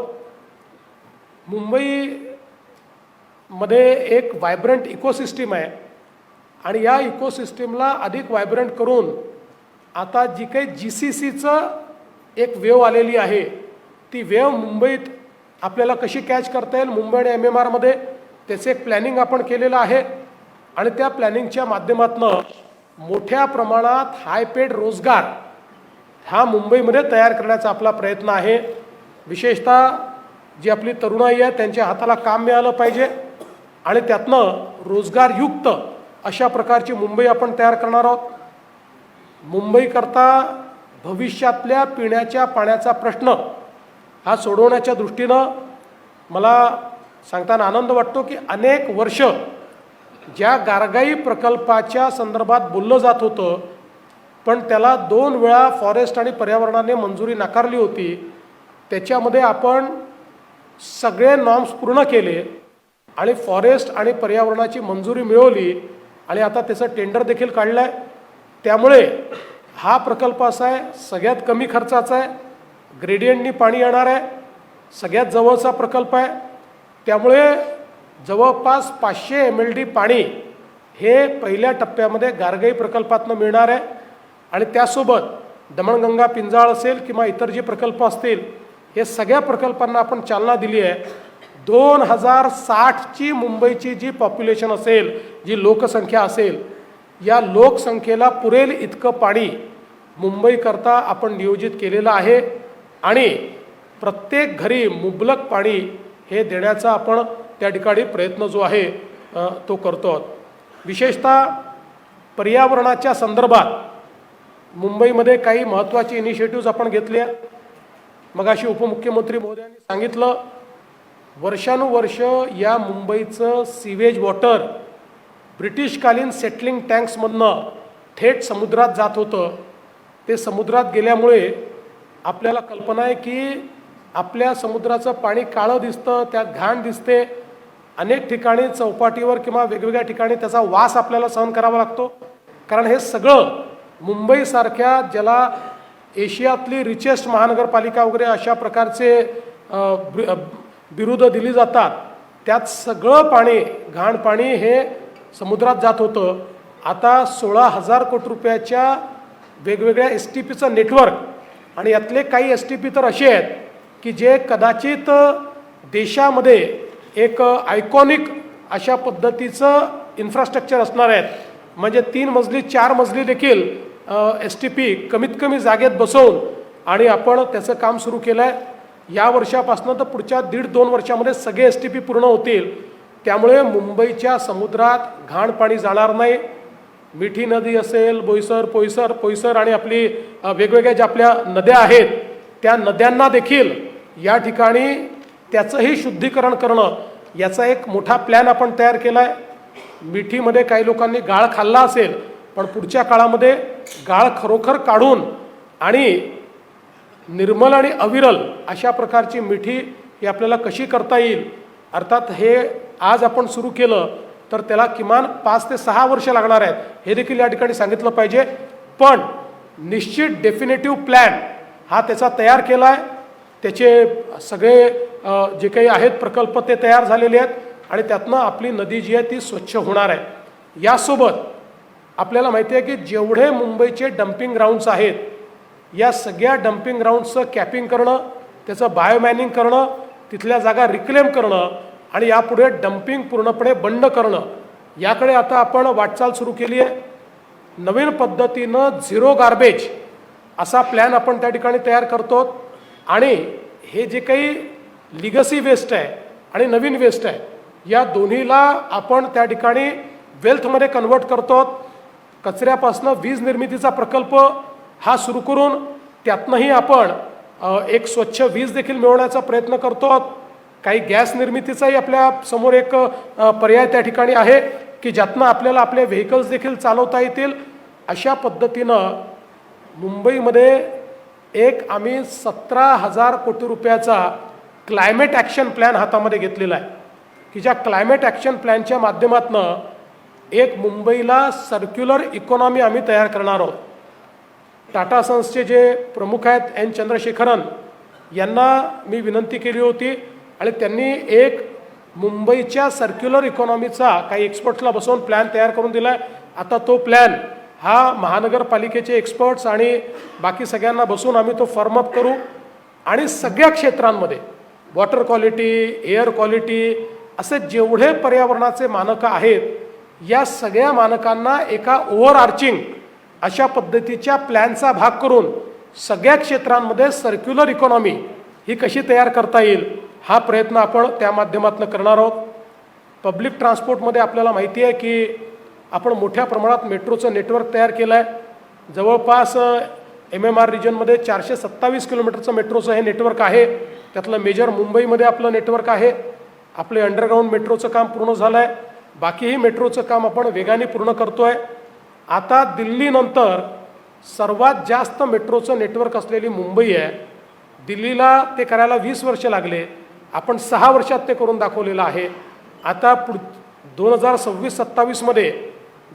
Speaker 3: मुंबईमध्ये एक व्हायब्रंट इकोसिस्टीम आहे आणि या इकोसिस्टीमला अधिक व्हायब्रंट करून आता जी काही GCCचं एक वेव आलेली आहे ती वेव मुंबईत आपल्याला कशी कॅच करता येईल, मुंबई आणि MMRमध्ये त्याचे एक प्लॅनिंग आपण केलेलं आहे आणि त्या प्लॅनिंगच्या माध्यमातून मोठ्या प्रमाणात हाय पेड रोजगार हा मुंबईमध्ये तयार करण्याचा आपला प्रयत्न आहे. विशेषतः जी आपली तरुणाई आहे त्यांच्या हाताला काम मिळालं पाहिजे आणि त्यातनं रोजगारयुक्त अशा प्रकारची मुंबई आपण तयार करणार आहोत. मुंबईकरता भविष्यातल्या पिण्याच्या पाण्याचा प्रश्न हा सोडवण्याच्या दृष्टीनं मला सांगताना आनंद वाटतो की अनेक वर्ष ज्या गारगाई प्रकल्पाच्या संदर्भात बोललं जात होतं पण त्याला 2 वेळा फॉरेस्ट आणि पर्यावरणाने मंजुरी नाकारली होती, त्याच्यामध्ये आपण सगळे नॉर्म्स पूर्ण केले आणि फॉरेस्ट आणि पर्यावरणाची मंजुरी मिळवली आणि आता त्याचं टेंडर देखील काढलं आहे. त्यामुळे हा प्रकल्प असा आहे सगळ्यात कमी खर्चाचा आहे, ग्रेडियंटनी पाणी येणार आहे, सगळ्यात जवळचा प्रकल्प आहे. त्यामुळे जवळपास 500 MLD पाणी हे पहिल्या टप्प्यामध्ये गारगाई प्रकल्पातनं मिळणार आहे आणि त्यासोबत दमणगंगा पिंजाळ असेल किंवा इतर जे प्रकल्प असतील हे सगळ्या प्रकल्पांना आपण चालना दिली आहे. 2060ची मुंबईची जी पॉप्युलेशन असेल, जी लोकसंख्या असेल, या लोकसंख्येला पुरेल इतकं पाणी मुंबईकरता आपण नियोजित केलेलं आहे आणि प्रत्येक घरी मुबलक पाणी हे देण्याचा आपण त्या ठिकाणी प्रयत्न जो आहे तो करतो आहोत. विशेषतः पर्यावरणाच्या संदर्भात मुंबईमध्ये काही महत्त्वाची इनिशिएटिव्ज आपण घेतले आहेत. मगाशी उपमुख्यमंत्री महोदयांनी सांगितलं वर्षानुवर्ष या मुंबईचं सीवेज वॉटर ब्रिटिशकालीन सेटलिंग टँक्समधनं थेट समुद्रात जात होतं. ते समुद्रात गेल्यामुळे आपल्याला कल्पना आहे की आपल्या समुद्राचं पाणी काळं दिसतं, त्यात घाण दिसते. अनेक ठिकाणी चौपाटीवर किंवा वेगवेगळ्या ठिकाणी त्याचा वास आपल्याला सहन करावा लागतो. कारण हे सगळं मुंबईसारख्या ज्याला एशियातली रिचेस्ट महानगरपालिका वगैरे अशा प्रकारचे बिरुद दिली जातात, त्यात सगळं पाणी घाण पाणी हे समुद्रात जात होतं. आता 16,000 कोटी रुपयाच्या वेगवेगळ्या STPचं नेटवर्क आणि यातले काही STP तर असे आहेत की जे कदाचित देशामध्ये एक आयकॉनिक अशा पद्धतीचं इन्फ्रास्ट्रक्चर असणार आहेत. म्हणजे 3 मजली 4 मजली देखील STP कमीत कमी जागेत बसवून आणि आपण त्याचं काम सुरू केलं आहे. या वर्षापासून तर पुढच्या 1.5-2 वर्षामध्ये सगळे STP पूर्ण होतील. त्यामुळे मुंबईच्या समुद्रात घाण पाणी जाणार नाही. मिठी नदी असेल, पोयसर आणि आपली वेगवेगळ्या ज्या आपल्या नद्या आहेत त्या नद्यांना देखील या ठिकाणी त्याचंही शुद्धीकरण करणं याचा एक मोठा प्लॅन आपण तयार केला आहे. मिठीमध्ये काही लोकांनी गाळ खाल्ला असेल पण पुढच्या काळामध्ये गाळ खरोखर काढून आणि निर्मल आणि अविरल अशा प्रकारची मिठी ही आपल्याला कशी करता येईल. अर्थात हे आज आपण सुरू केलं तर त्याला किमान 5 ते 6 वर्ष लागणार आहेत हे देखील या ठिकाणी सांगितलं पाहिजे. पण निश्चित डेफिनेटिव्ह प्लॅन हा त्याचा तयार केला आहे. त्याचे सगळे जे काही आहेत प्रकल्प ते तयार झालेले आहेत आणि त्यातनं आपली नदी जी आहे ती स्वच्छ होणार आहे. यासोबत आपल्याला माहिती आहे की जेवढे मुंबईचे डम्पिंग ग्राउंड्स आहेत या सगळ्या डम्पिंग ग्राउंड्सचं कॅपिंग करणं, त्याचं बायोमॅनिंग करणं, तिथल्या जागा रिक्लेम करणं आणि यापुढे डम्पिंग पूर्णपणे बंद करणं याकडे आता आपण वाटचाल सुरू केली आहे. नवीन पद्धतीनं 0 गार्बेज असा प्लॅन आपण त्या ठिकाणी तयार करतो आणि हे जे काही लिगसी वेस्ट आहे आणि नवीन वेस्ट आहे या दोन्हीला आपण त्या ठिकाणी वेल्थमध्ये कन्वर्ट करतो. कचऱ्यापासून वीज निर्मितीचा प्रकल्प हा सुरू करून त्यातनंही आपण एक स्वच्छ वीज देखील मिळवण्याचा प्रयत्न करतो. काही गॅस निर्मितीचाही आपल्या समोर एक पर्याय त्या ठिकाणी आहे की ज्यातनं आपल्याला आपले व्हेकल्स देखील चालवता येतील. अशा पद्धतीनं मुंबईमध्ये एक आम्ही 17,000 कोटी रुपयाचा क्लायमेट ॲक्शन प्लॅन हातामध्ये घेतलेला आहे की ज्या क्लायमेट ॲक्शन प्लॅनच्या माध्यमातून एक मुंबईला सर्क्युलर इकॉनॉमी आम्ही तयार करणार आहोत. टाटा सन्सचे जे प्रमुख आहेत एन चंद्रशेखरन यांना मी विनंती केली होती आणि त्यांनी एक मुंबईच्या सर्क्युलर इकॉनॉमीचा काही एक्सपर्ट्सला बसवून प्लॅन तयार करून दिला आहे. आता तो प्लॅन हा महानगरपालिकेचे एक्सपर्ट्स आणि बाकी सगळ्यांना बसून आम्ही तो फॉर्मअप करू आणि सगळ्या क्षेत्रांमध्ये वॉटर क्वालिटी, एअर क्वालिटी असे जेवढे पर्यावरणाचे मानकं आहेत या सगळ्या मानकांना एका ओव्हरआर्चिंग अशा पद्धतीच्या प्लॅनचा भाग करून सगळ्या क्षेत्रांमध्ये सर्क्युलर इकॉनॉमी ही कशी तयार करता येईल हा प्रयत्न आपण त्या माध्यमातून करणार आहोत. पब्लिक ट्रान्सपोर्टमध्ये आपल्याला माहिती आहे की आपण मोठ्या प्रमाणात मेट्रोचं नेटवर्क तयार केलं आहे. जवळपास MMR रिजनमध्ये 427 किलोमीटरचं मेट्रोचं हे नेटवर्क आहे. त्यातलं मेजर मुंबईमध्ये आपलं नेटवर्क आहे. आपले अंडरग्राऊंड मेट्रोचं काम पूर्ण झालं आहे. बाकीही मेट्रोचं काम आपण वेगाने पूर्ण करतो आहे. आता दिल्लीनंतर सर्वात जास्त मेट्रोचं नेटवर्क असलेली मुंबई आहे. दिल्लीला ते करायला 20 वर्ष लागले, आपण 6 वर्षात ते करून दाखवलेलं आहे. आता 2026-27मध्ये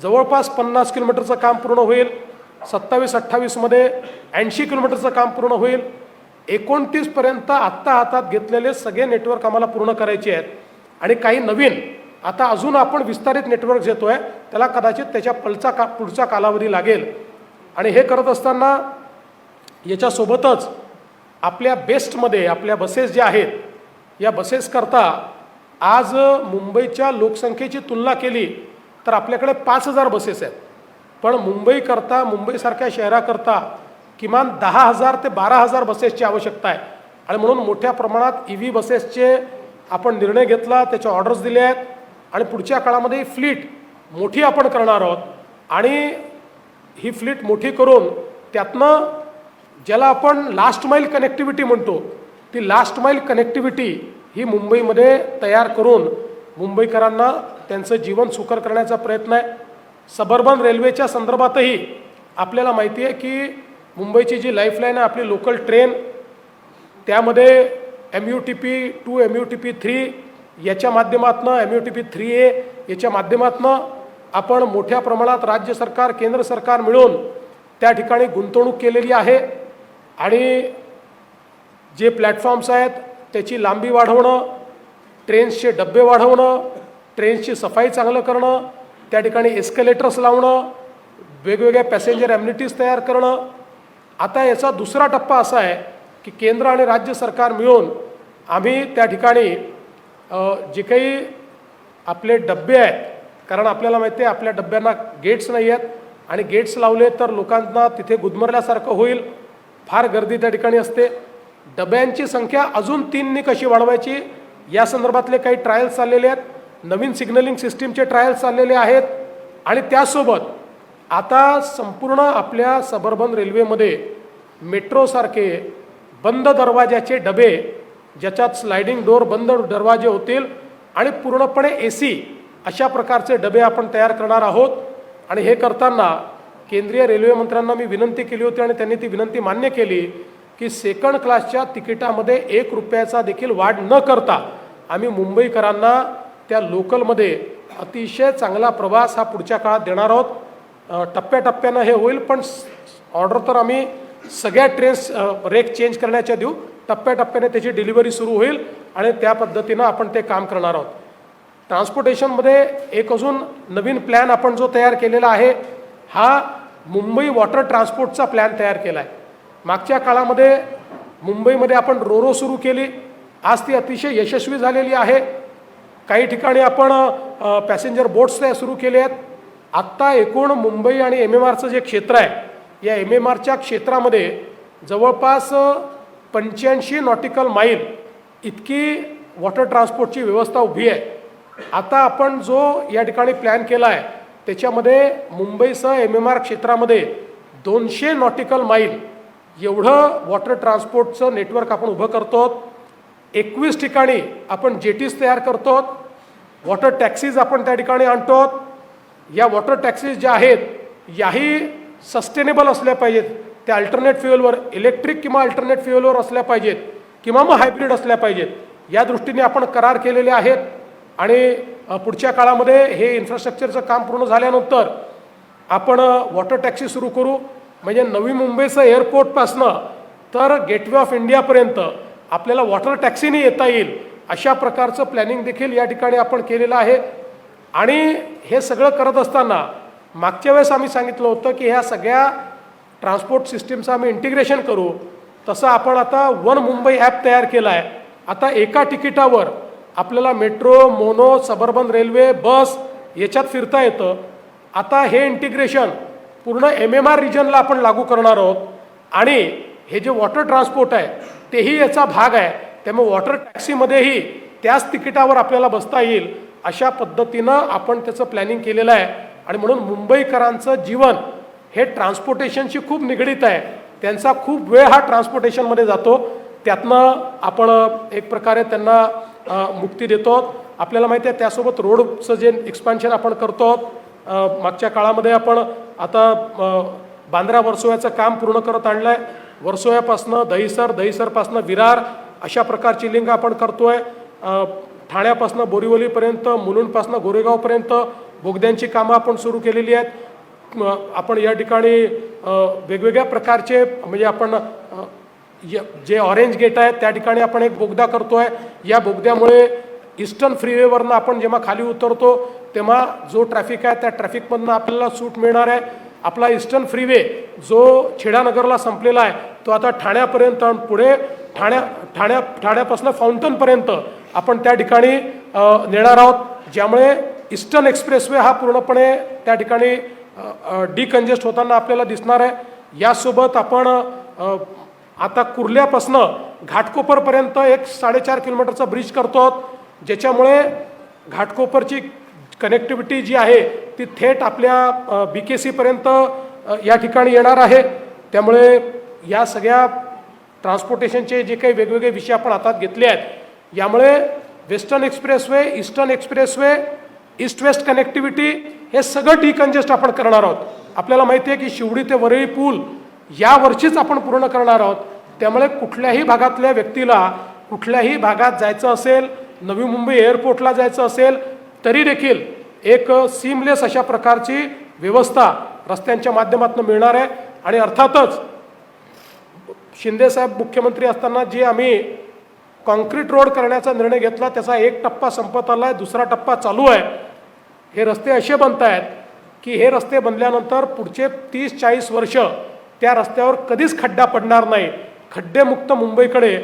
Speaker 3: जवळपास 50 किलोमीटरचं काम पूर्ण होईल. 27-28मध्ये 80 किलोमीटरचं काम पूर्ण होईल. 29पर्यंत आत्ता हातात घेतलेले सगळे नेटवर्क आम्हाला पूर्ण करायचे आहेत आणि काही नवीन आता अजून आपण विस्तारित नेटवर्क घेतोय त्याला कदाचित त्याच्या पुढचा कालावधी लागेल. आणि हे करत असताना याच्यासोबतच आपल्या बेस्टमध्ये आपल्या बसेस ज्या आहेत या बसेसकरता आज मुंबईच्या लोकसंख्येची तुलना केली तर आपल्याकडे 5000 बसेस आहेत. पण मुंबईकरता, मुंबईसारख्या शहराकरता किमान 10,000 ते 12,000 बसेसची आवश्यकता आहे. आणि म्हणून मोठ्या प्रमाणात EV बसेसचे आपण निर्णय घेतला, त्याचे ऑर्डर्स दिले आहेत आणि पुढच्या काळामध्ये ही फ्लीट मोठी आपण करणार आहोत. आणि ही फ्लीट मोठी करून त्यातनं ज्याला आपण लास्ट माईल कनेक्टिव्हिटी म्हणतो ती लास्ट माईल कनेक्टिव्हिटी ही मुंबईमध्ये तयार करून मुंबईकरांना त्यांचं जीवन सुकर करण्याचा प्रयत्न आहे. सबर्बन रेल्वेच्या संदर्भातही आपल्याला माहिती आहे की मुंबईची जी लाईफलाईन आहे आपली लोकल ट्रेन त्यामध्ये MUTP 2, MUTP 3 याच्या माध्यमातून MUTP 3A याच्या माध्यमातून आपण मोठ्या प्रमाणात राज्य सरकार, केंद्र सरकार मिळून त्या ठिकाणी गुंतवणूक केलेली आहे. आणि जे प्लॅटफॉर्म्स आहेत त्याची लांबी वाढवणं, ट्रेन्सचे डबे वाढवणं, ट्रेन्सची सफाई चांगलं करणं, त्या ठिकाणी एस्केलेटर्स लावणं, वेगवेगळ्या पॅसेंजर ॲम्युनिटीज तयार करणं. आता याचा दुसरा टप्पा असा आहे की केंद्र आणि राज्य सरकार मिळून आम्ही त्या ठिकाणी जे काही आपले डबे आहेत, कारण आपल्याला माहिती आहे आपल्या डब्यांना गेट्स नाही आहेत आणि गेट्स लावले तर लोकांना तिथे गुदमरल्यासारखं होईल, फार गर्दी त्या ठिकाणी असते. डब्यांची संख्या अजून 3 कशी वाढवायची या संदर्भातले काही ट्रायल्स चाललेले आहेत. नवीन सिग्नलिंग सिस्टीमचे ट्रायल्स चाललेले आहेत. आणि त्यासोबत आता संपूर्ण आपल्या सबर्बन रेल्वेमध्ये मेट्रोसारखे बंद दरवाजाचे डबे ज्याच्यात स्लायडिंग डोअर बंद दरवाजे होतील आणि पूर्णपणे AC अशा प्रकारचे डबे आपण तयार करणार आहोत. आणि हे करताना केंद्रीय रेल्वे मंत्र्यांना मी विनंती केली होती आणि त्यांनी ती विनंती मान्य केली की सेकंड क्लासच्या तिकिटामध्ये 1 रुपयाचा देखील वाढ न करता आम्ही मुंबईकरांना त्या लोकलमध्ये अतिशय चांगला प्रवास हा पुढच्या काळात देणार आहोत. टप्प्याटप्प्यानं हे होईल, पण ऑर्डर तर आम्ही सगळ्या ट्रेन्स रेक चेंज करण्याच्या देऊ. टप्प्याटप्प्याने त्याची डिलिव्हरी सुरू होईल आणि त्या पद्धतीनं आपण ते काम करणार आहोत. ट्रान्सपोर्टेशनमध्ये एक अजून नवीन प्लॅन आपण जो तयार केलेला आहे हा मुंबई वॉटर ट्रान्सपोर्टचा प्लॅन तयार केला आहे. मागच्या काळामध्ये मुंबईमध्ये आपण रोरो सुरू केली, आज ती अतिशय यशस्वी झालेली आहे. काही ठिकाणी आपण पॅसेंजर बोट्स त्या सुरू केले आहेत. आत्ता एकूण मुंबई आणि MMRचं जे क्षेत्र आहे या MMRच्या क्षेत्रामध्ये जवळपास 85 नॉटिकल माईल इतकी वॉटर ट्रान्सपोर्टची व्यवस्था उभी आहे. आता आपण जो या ठिकाणी प्लॅन केला आहे त्याच्यामध्ये मुंबईसह MMR क्षेत्रामध्ये 200 नॉटिकल माईल एवढं वॉटर ट्रान्सपोर्टचं नेटवर्क आपण उभं करतो. 21 ठिकाणी आपण जेटीज तयार करतो. वॉटर टॅक्सीज आपण त्या ठिकाणी आणतो. या वॉटर टॅक्सीज ज्या आहेत याही सस्टेनेबल असल्या पाहिजेत, त्या अल्टरनेट फ्युएलवर, इलेक्ट्रिक किंवा अल्टरनेट फ्युएलवर असल्या पाहिजेत किंवा मग हायब्रिड असल्या पाहिजेत. या दृष्टीने आपण करार केलेले आहेत. आणि पुढच्या काळामध्ये हे इन्फ्रास्ट्रक्चरचं काम पूर्ण झाल्यानंतर आपण वॉटर टॅक्सी सुरू करू. म्हणजे नवी मुंबईचं एअरपोर्टपासनं तर गेटवे ऑफ इंडियापर्यंत आपल्याला वॉटर टॅक्सीने येता येईल अशा प्रकारचं प्लॅनिंग देखील या ठिकाणी आपण केलेलं आहे. आणि हे सगळं करत असताना मागच्या वेळेस आम्ही सांगितलं होतं की ह्या सगळ्या ट्रान्सपोर्ट सिस्टीमचं आम्ही इंटिग्रेशन करू. तसं आपण आता वन मुंबई ॲप तयार केला आहे. आता एका तिकिटावर आपल्याला मेट्रो, मोनो, सबर्बन रेल्वे, बस याच्यात फिरता येतं. आता हे इंटिग्रेशन पूर्ण MMR रिजनला आपण लागू करणार आहोत. आणि हे जे वॉटर ट्रान्सपोर्ट आहे तेही याचा भाग आहे. त्यामुळे वॉटर टॅक्सीमध्येही त्याच तिकिटावर आपल्याला बसता येईल अशा पद्धतीनं आपण त्याचं प्लॅनिंग केलेलं आहे. आणि म्हणून मुंबईकरांचं जीवन हे ट्रान्सपोर्टेशनशी खूप निगडीत आहे. त्यांचा खूप वेळ हा ट्रान्सपोर्टेशनमध्ये जातो. त्यातनं आपण एक प्रकारे त्यांना मुक्ती देतो. आपल्याला माहिती आहे त्यासोबत रोडचं जे एक्सपान्शन आपण करतो. मागच्या काळामध्ये आपण आता बांद्रा वर्सोव्याचं काम पूर्ण करत आणलं आहे. वर्सोव्यापासनं दहिसर, दहिसरपासनं विरार अशा प्रकारची लिंक आपण करतोय. ठाण्यापासनं बोरिवलीपर्यंत, मुलुंडपासनं गोरेगावपर्यंत बोगद्यांची कामं आपण सुरू केलेली आहेत. आपण या ठिकाणी वेगवेगळ्या प्रकारचे म्हणजे आपण जे ऑरेंज गेट आहे त्या ठिकाणी आपण एक बोगदा करतोय. या बोगद्यामुळे ईस्टर्न फ्रीवेवरनं आपण जेव्हा खाली उतरतो तेव्हा जो ट्रॅफिक आहे त्या ट्रॅफिकमधनं आपल्याला सूट मिळणार आहे. आपला ईस्टर्न फ्रीवे जो छेडानगरला संपलेला आहे तो आता ठाण्यापर्यंत आणि पुढे ठाण्यापासून फाउंटनपर्यंत आपण त्या ठिकाणी नेणार आहोत. ज्यामुळे ईस्टर्न एक्सप्रेसवे हा पूर्णपणे त्या ठिकाणी डिकंजेस्ट होताना आपल्याला दिसणार आहे. यासोबत आपण आता कुर्ल्यापासनं घाटकोपरपर्यंत एक 4.5 किलोमीटरचा ब्रिज करतो आहोत. ज्याच्यामुळे घाटकोपरची कनेक्टिव्हिटी जी आहे ती थेट आपल्या BKC पर्यंत या ठिकाणी येणार आहे. त्यामुळे या सगळ्या ट्रान्सपोर्टेशनचे जे काही वेगवेगळे विषय आपण हातात घेतले आहेत यामुळे western expressway, eastern expressway, east west connectivity हे सगळं डिकंजेस्ट आपण करणार आहोत. आपल्याला माहिती आहे की शिवडी ते वरळी पूल यावर्षीच आपण पूर्ण करणार आहोत. त्यामुळे कुठल्याही भागातल्या व्यक्तीला कुठल्याही भागात जायचं असेल, नवी मुंबई एअरपोर्टला जायचं असेल तरी देखील एक सीमलेस अशा प्रकारची व्यवस्था रस्त्यांच्या माध्यमातून मिळणार आहे. आणि अर्थातच शिंदेसाहेब मुख्यमंत्री असताना जे आम्ही कॉन्क्रीट रोड करण्याचा निर्णय घेतला त्याचा एक टप्पा संपत आला आहे, दुसरा टप्पा चालू आहे. हे रस्ते असे बनत आहेत की हे रस्ते बनल्यानंतर पुढचे 30-40 वर्ष त्या रस्त्यावर कधीच खड्डा पडणार नाही. खड्डेमुक्त मुंबईकडे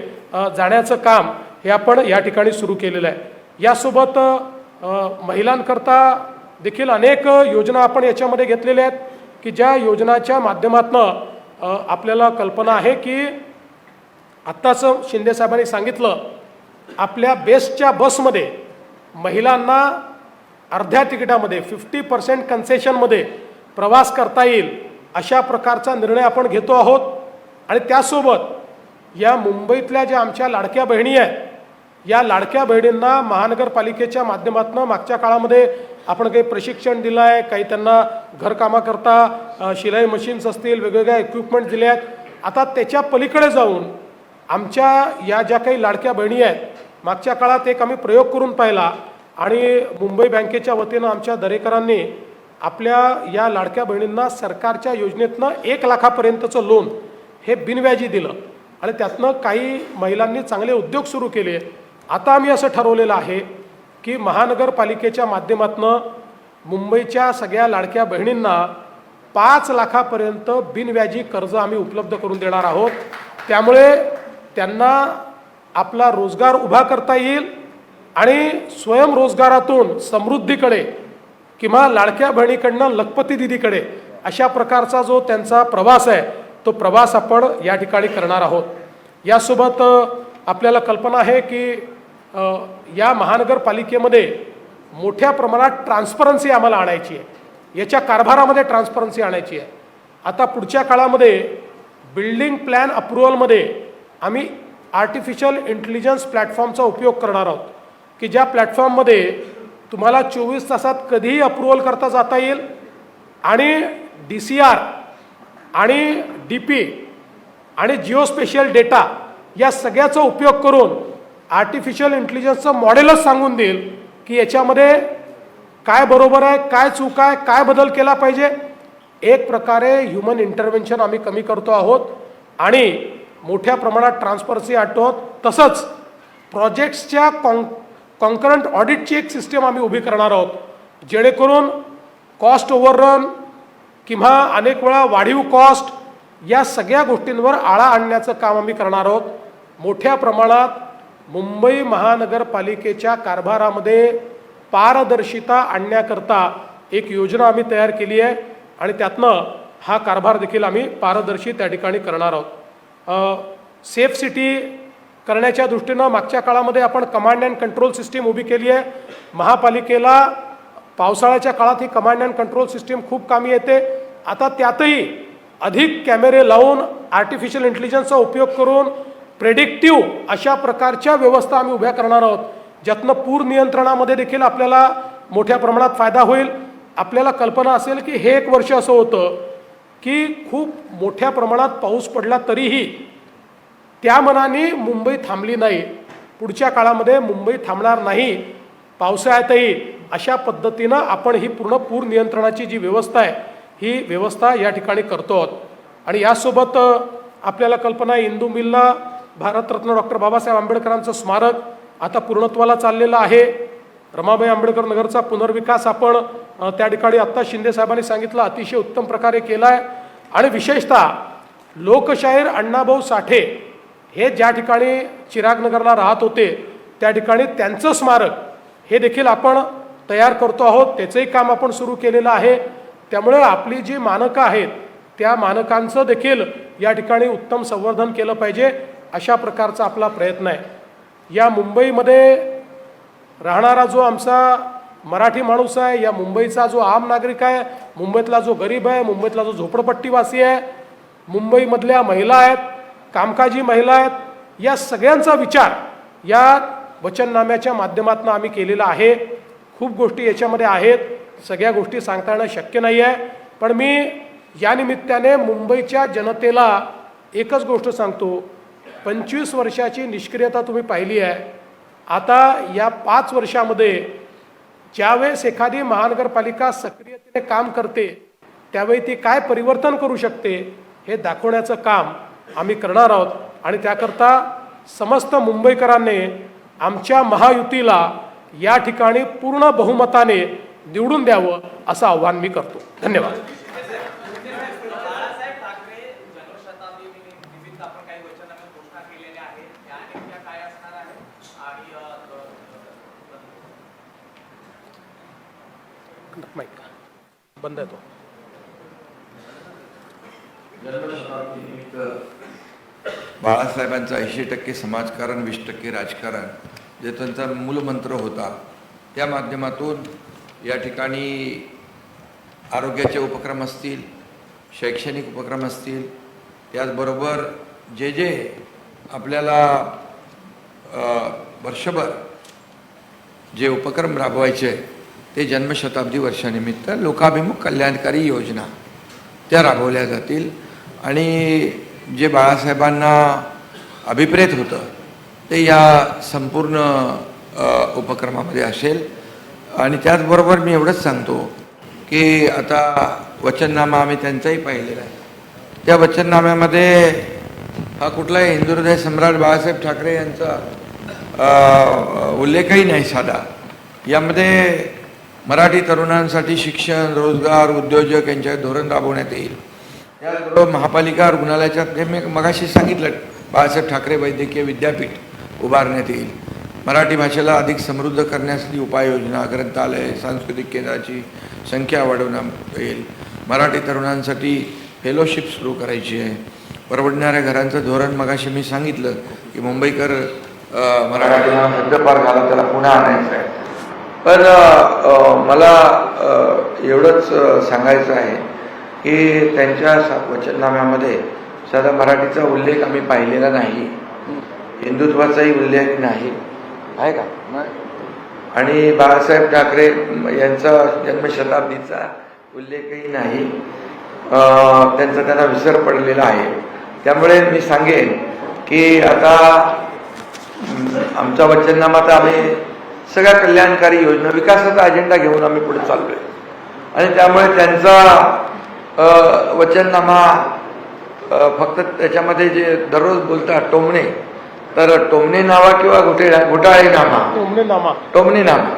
Speaker 3: जाण्याचं काम हे आपण या ठिकाणी सुरू केलेलं आहे. यासोबत महिलांकरता देखील अनेक योजना आपण याच्यामध्ये घेतलेल्या आहेत की ज्या योजनाच्या माध्यमातून आपल्याला कल्पना आहे की आत्ताच शिंदेसाहेबांनी सांगितलं आपल्या बेस्टच्या बसमध्ये महिलांना अर्ध्या तिकिटामध्ये 50% कन्सेशनमध्ये प्रवास करता येईल अशा प्रकारचा निर्णय आपण घेतो आहोत. आणि त्यासोबत या मुंबईतल्या ज्या आमच्या लाडक्या बहिणी आहेत या लाडक्या बहिणींना महानगरपालिकेच्या माध्यमातून मागच्या काळामध्ये आपण काही प्रशिक्षण दिलं आहे, काही त्यांना घरकामाकरता शिलाई मशीन्स असतील, वेगवेगळ्या इक्विपमेंट दिले आहेत. आता त्याच्या पलीकडे जाऊन आमच्या या ज्या काही लाडक्या बहिणी आहेत मागच्या काळात एक आम्ही प्रयोग करून पाहिला आणि मुंबई बँकेच्या वतीनं आमच्या दरेकरांनी आपल्या या लाडक्या बहिणींना सरकारच्या योजनेतनं 1 लाखापर्यंतचं लोन हे बिनव्याजी दिलं आणि त्यातनं काही महिलांनी चांगले उद्योग सुरू केले. आता आम्ही असं ठरवलेलं आहे की महानगरपालिकेच्या माध्यमातून मुंबईच्या सगळ्या लाडक्या बहिणींना 5 लाखापर्यंत बिनव्याजी कर्ज आम्ही उपलब्ध करून देणार आहोत. त्यामुळे त्यांना आपला रोजगार उभा करता येईल आणि स्वयंरोजगारातून समृद्धीकडे किंवा लाडक्या बहिणीकडनं लखपती दिदीकडे अशा प्रकारचा जो त्यांचा प्रवास आहे तो प्रवास आपण या ठिकाणी करणार आहोत. यासोबत आपल्याला कल्पना आहे की या महानगरपालिकेमध्ये मोठ्या प्रमाणात ट्रान्सपरन्सी आम्हाला आणायची आहे. याच्या कारभारामध्ये ट्रान्सपरन्सी आणायची आहे. आता पुढच्या काळामध्ये बिल्डिंग प्लॅन अप्रुव्हलमध्ये आम्ही आर्टिफिशियल इंटेलिजन्स प्लॅटफॉर्मचा उपयोग करणार आहोत की ज्या प्लॅटफॉर्ममध्ये तुम्हाला 24 तासात कधीही अप्रुव्हल करता जाता येईल आणि DCR आणि DP आणि जिओस्पेशियल डेटा या सगळ्याचा उपयोग करून आर्टिफिशियल इंटेलिजन्सचं मॉडेलच सांगून देईल की याच्यामध्ये काय बरोबर आहे, काय चूक आहे, काय बदल केला पाहिजे. एक प्रकारे ह्युमन इंटरव्हेन्शन आम्ही कमी करतो आहोत आणि मोठ्या प्रमाणात ट्रान्सपरन्सी आणतो आहोत. तसंच प्रोजेक्ट्सच्या कॉन्करंट ऑडिटची एक सिस्टीम आम्ही उभी करणार आहोत, जेणेकरून कॉस्ट ओव्हररन किंवा अनेक वेळा वाढीव कॉस्ट या सगळ्या गोष्टींवर आळा आणण्याचं काम आम्ही करणार आहोत. मोठ्या प्रमाणात मुंबई महानगरपालिकेच्या कारभारामध्ये पारदर्शिता आणण्याकरता एक योजना आम्ही तयार केली आहे आणि त्यातनं हा कारभार देखील आम्ही पारदर्शी त्या ठिकाणी करणार आहोत. सेफ सिटी करण्याच्या दृष्टीनं मागच्या काळामध्ये आपण कमांड अँड कंट्रोल सिस्टीम उभी केली आहे. महापालिकेला पावसाळ्याच्या काळात ही कमांड अँड कंट्रोल सिस्टीम खूप कामी येते. आता त्यातही अधिक कॅमेरे लावून आर्टिफिशियल इंटेलिजन्सचा उपयोग करून प्रेडिक्टिव्ह अशा प्रकारच्या व्यवस्था आम्ही उभ्या करणार आहोत, ज्यातनं पूर नियंत्रणामध्ये देखील आपल्याला मोठ्या प्रमाणात फायदा होईल. आपल्याला कल्पना असेल की हे एक वर्ष असं होतं की खूप मोठ्या प्रमाणात पाऊस पडला तरीही त्या मनाने मुंबई थांबली नाही. पुढच्या काळामध्ये मुंबई थांबणार नाही. पावसाळ्यातही अशा पद्धतीनं आपण ही पूर्ण पूर नियंत्रणाची जी व्यवस्था आहे ही व्यवस्था या ठिकाणी करतो आहोत. आणि यासोबत आपल्याला कल्पना आहे, इंदू मिलला भारतरत्न डॉक्टर बाबासाहेब आंबेडकरांचं स्मारक आता पूर्णत्वाला चाललेलं आहे. रमाबाई आंबेडकर नगरचा पुनर्विकास आपण त्या ठिकाणी आत्ता शिंदे साहेबांनी सांगितलं अतिशय उत्तम प्रकारे केला आहे. आणि विशेषतः लोकशाहीर अण्णाभाऊ साठे हे ज्या ठिकाणी चिरागनगरला राहत होते त्या ठिकाणी त्यांचं स्मारक हे देखील आपण तयार करतो आहोत. त्याचंही काम आपण सुरू केलेलं आहे. त्यामुळे आपली जी मानकं आहेत त्या मानकांचं देखील या ठिकाणी उत्तम संवर्धन केलं पाहिजे अशा प्रकारचा आपला प्रयत्न आहे. या मुंबईमध्ये राहणारा जो आमचा मराठी माणूस आहे, या मुंबईचा जो आम नागरिक आहे, मुंबईतला जो गरीब आहे, मुंबईतला जो झोपडपट्टीवासी आहे, मुंबईमधल्या महिला आहेत, कामकाजी महिला आहेत, या सगळ्यांचा विचार या वचननाम्याच्या माध्यमातून आम्ही केलेला आहे. खूप गोष्टी याच्यामध्ये आहेत, सगळ्या गोष्टी सांगता येणं शक्य नाही आहे. पण मी या निमित्ताने मुंबईच्या जनतेला एकच गोष्ट सांगतो, 25 वर्षाची निष्क्रियता तुम्ही पाहिली आहे. आता या 5 वर्षामध्ये ज्यावेळेस एखादी महानगरपालिका सक्रियतेने काम करते त्यावेळी ती काय परिवर्तन करू शकते हे दाखवण्याचं काम आम्ही करणार आहोत. आणि त्याकरता समस्त मुंबईकरांनी आमच्या महायुतीला या ठिकाणी पूर्ण बहुमताने निवडून द्यावं असं आव्हान मी करतो. धन्यवाद. बंद आहे तो.
Speaker 2: बाळासाहेबांचा 80% समाजकारण 20% राजकारण जे त्यांचा मूलमंत्र होता, त्या माध्यमातून या ठिकाणी आरोग्याचे उपक्रम असतील, शैक्षणिक उपक्रम असतील, त्याचबरोबर जे जे आपल्याला वर्षभर जे उपक्रम राबवायचे ते जन्मशताब्दी वर्षानिमित्त लोकाभिमुख कल्याणकारी योजना त्या राबवल्या जातील. आणि जे बाळासाहेबांना अभिप्रेत होतं ते या संपूर्ण उपक्रमामध्ये असेल. आणि त्याचबरोबर मी एवढंच सांगतो की आता वचननामा आम्ही त्यांचाही पाहिलेला आहे. त्या वचननाम्यामध्ये हा कुठलाही हिंदुहृदय सम्राट बाळासाहेब ठाकरे यांचा उल्लेखही नाही साधा. यामध्ये मराठी तरुणांसाठी शिक्षण, रोजगार, उद्योजक यांच्या धोरण राबवण्यात येईल. त्याचबरोबर महापालिका रुग्णालयाच्या मी मगाशी सांगितलं बाळासाहेब ठाकरे वैद्यकीय विद्यापीठ उभारण्यात येईल. मराठी भाषेला अधिक समृद्ध करण्यासाठी उपाययोजना, ग्रंथालय, सांस्कृतिक केंद्राची संख्या वाढवण्यात येईल. मराठी तरुणांसाठी फेलोशिप सुरू करायची आहे. परवडणाऱ्या घरांचं धोरण मगाशी मी सांगितलं की मुंबईकर मराठीला हद्दपार झाला त्याला पुन्हा आणायचं आहे. पण मला एवढंच सांगायचं आहे की त्यांच्या वचननाम्यामध्ये साधा मराठीचा उल्लेख आम्ही पाहिलेला नाही, हिंदुत्वाचाही उल्लेख नाही आहे का. आणि बाळासाहेब ठाकरे यांचा जन्मशताब्दीचा उल्लेखही नाही. त्यांना विसर पडलेला आहे. त्यामुळे मी सांगेन की आता आमचा वचननामा तर आम्ही सगळ्या कल्याणकारी योजना विकासाचा अजेंडा घेऊन आम्ही पुढे चाललोय. आणि त्यामुळे त्यांचा वचननामा फक्त त्याच्यामध्ये जे दररोज बोलतात टोमणे, तर टोमणे नामा किंवा घोटाळे नामा, टोमणे नामा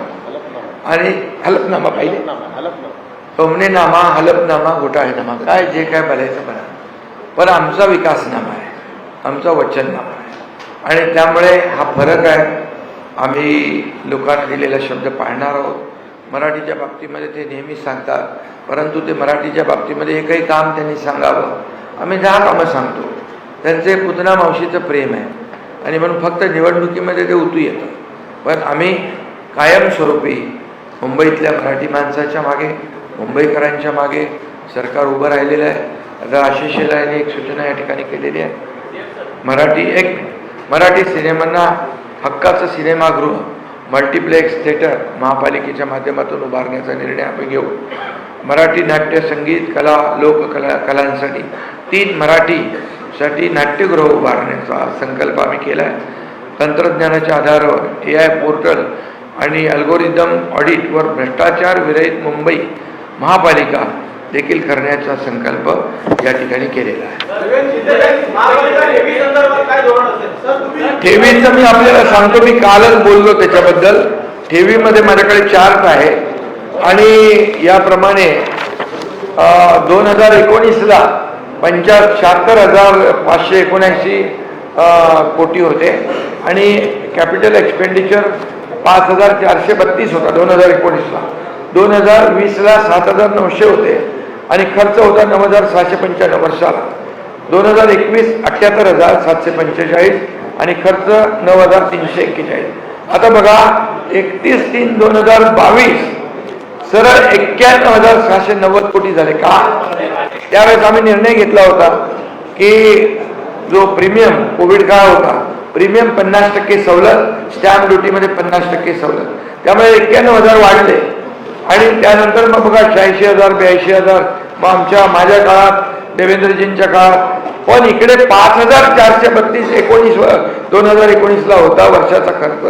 Speaker 2: आणि हलफनामा पाहिजे, टोमणे नामा, हलफनामा, घोटाळे नामा, काय जे काय बोलायचं बघा. पण आमचा विकासनामा आहे, आमचा वचननामा आहे आणि त्यामुळे हा फरक आहे. आम्ही लोकांना दिलेला शब्द पाळणार आहोत. मराठीच्या बाबतीमध्ये ते नेहमी सांगतात, परंतु ते मराठीच्या बाबतीमध्ये एकही काम त्यांनी सांगावं, आम्ही 10 कामं सांगतो. त्यांचे पुतना मावशीचं प्रेम आहे आणि म्हणून फक्त निवडणुकीमध्ये ते उतू येतं. पण आम्ही कायमस्वरूपी मुंबईतल्या मराठी माणसाच्या मागे, मुंबईकरांच्या मागे सरकार उभं राहिलेलं आहे. आता आशिष शेलार यांनी एक सूचना या ठिकाणी केलेली आहे. मराठी सिनेमांना हक्काचं सिनेमागृह, मल्टिप्लेक्स थिएटर महापालिकेच्या माध्यमातून उभारण्याचा निर्णय आम्ही घेऊ. मराठी नाट्य, संगीत, कला, कलांसाठी 3 मराठीसाठी नाट्यगृह उभारण्याचा संकल्प आम्ही केला आहे. तंत्रज्ञानाच्या आधारावर AI पोर्टल आणि अल्गोरिदम ऑडिटवर भ्रष्टाचार विरहित मुंबई महापालिका देखील करण्याचा संकल्प या ठिकाणी केलेला आहे. ठेवीचं मी आपल्याला सांगतो, मी कालच बोललो त्याच्याबद्दल. ठेवीमध्ये माझ्याकडे चार्ट आहे आणि याप्रमाणे 2019ला 76,579 कोटी होते आणि कॅपिटल एक्सपेंडिचर 5,432 होता 2019ला. 2020ला 7,900 होते आणि खर्च होता 9,695 वर्षाला. 2021 78,745 आणि खर्च 9,341. आता बघा 31/3/2022 सरळ 91,690 कोटी झाले. का? त्यावेळेस आम्ही निर्णय घेतला होता की जो प्रीमियम कोविड काळ होता, प्रीमियम 50% सवलत, स्टॅम्प ड्युटीमध्ये 50% सवलत, त्यामुळे 91,000 वाढले आणि त्यानंतर मग बघा 86,000 82,000 मग माझ्या काळात, देवेंद्रजींच्या काळात. पण इकडे 5,432 2019ला होता वर्षाचा खर्च.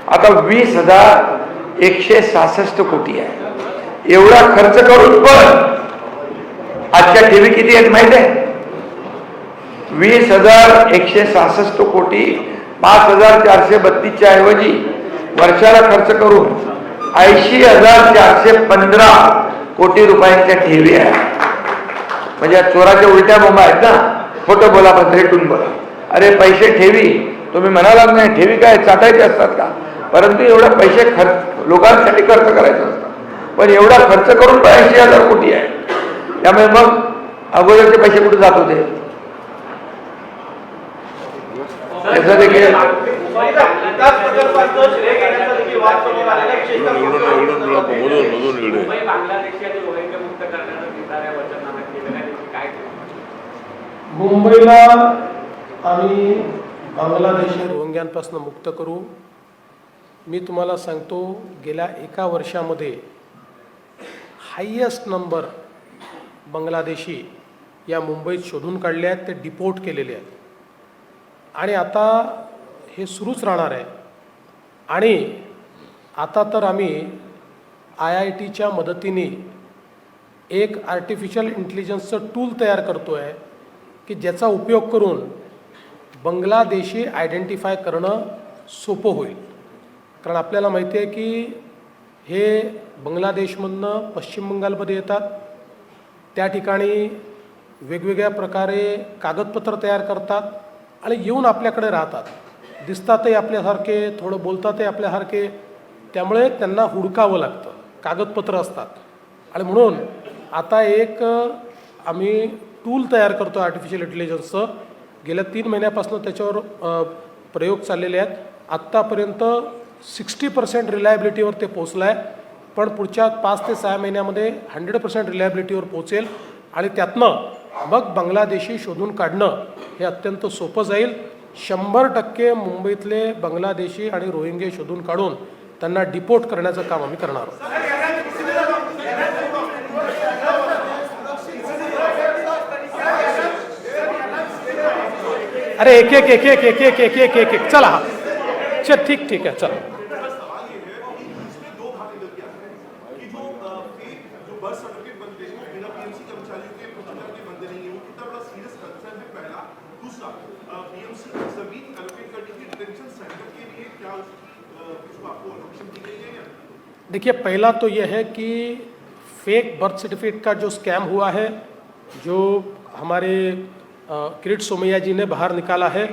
Speaker 2: आता 20,166 कोटी आहे. एवढा खर्च करून पण आजच्या ठेवी किती आहेत माहिती आहे? 20,166 कोटी 5,432 च्या ऐवजी वर्षाला खर्च करून 80,415 कोटी रुपयांच्या ठेवी आहे. म्हणजे चोराच्या उलट्या बोंबा आहेत ना. खोटं बोला पण रेटून बोला. अरे पैसे ठेवी, तुम्ही म्हणालात नाही ठेवी काय चाटायचे असतात का? परंतु एवढा पैसे लोकांसाठी खर्च करायचा असतात. पण एवढा खर्च करून 80,000 कोटी आहे. त्यामुळे मग अगोदरचे पैसे कुठे जात होते? त्याचा देखील
Speaker 3: मुंबईला आम्ही बांगलादेशी रोहिंग्यांपासून मुक्त करू. मी तुम्हाला सांगतो, गेल्या 1 वर्षामध्ये हायेस्ट नंबर बांगलादेशी या मुंबईत शोधून काढले आहेत, ते डिपोर्ट केलेले आहेत आणि आता हे सुरूच राहणार आहे. आणि आता तर आम्ही IITच्या मदतीने एक आर्टिफिशियल इंटेलिजन्सचं टूल तयार करतो आहे की ज्याचा उपयोग करून बांगलादेशी आयडेंटिफाय करणं सोपं होईल. कारण आपल्याला माहिती आहे की हे बांगलादेशमधनं पश्चिम बंगालमध्ये येतात, त्या ठिकाणी वेगवेगळ्या प्रकारे कागदपत्र तयार करतात आणि येऊन आपल्याकडे राहतात. दिसतातही आपल्यासारखे, थोडं बोलतातही आपल्यासारखे, त्यामुळे त्यांना हुडकावं लागतं, कागदपत्र असतात. आणि म्हणून आता एक आम्ही टूल तयार करतो आर्टिफिशियल इंटेलिजन्सचं. गेल्या 3 महिन्यापासून त्याच्यावर प्रयोग चाललेले आहेत. आत्तापर्यंत 60% रिलायबिलिटीवर ते पोचलं आहे, पण पुढच्या 5 ते 6 महिन्यामध्ये 100% रिलायबिलिटीवर पोचेल आणि त्यातनं मग बांगलादेशी शोधून काढणं हे अत्यंत सोपं जाईल. 100% मुंबईतले बांगलादेशी आणि रोहिंगे शोधून काढून त्यांना डिपोर्ट करण्याचं काम आम्ही करणार आहोत. अरे एक चला. ठीक है चलो. देखिए, पहला तो यह है कि फेक बर्थ सर्टिफिकेट का जो स्कैम हुआ है, जो हमारे किरीट सोमैया जी ने बाहर निकाला है,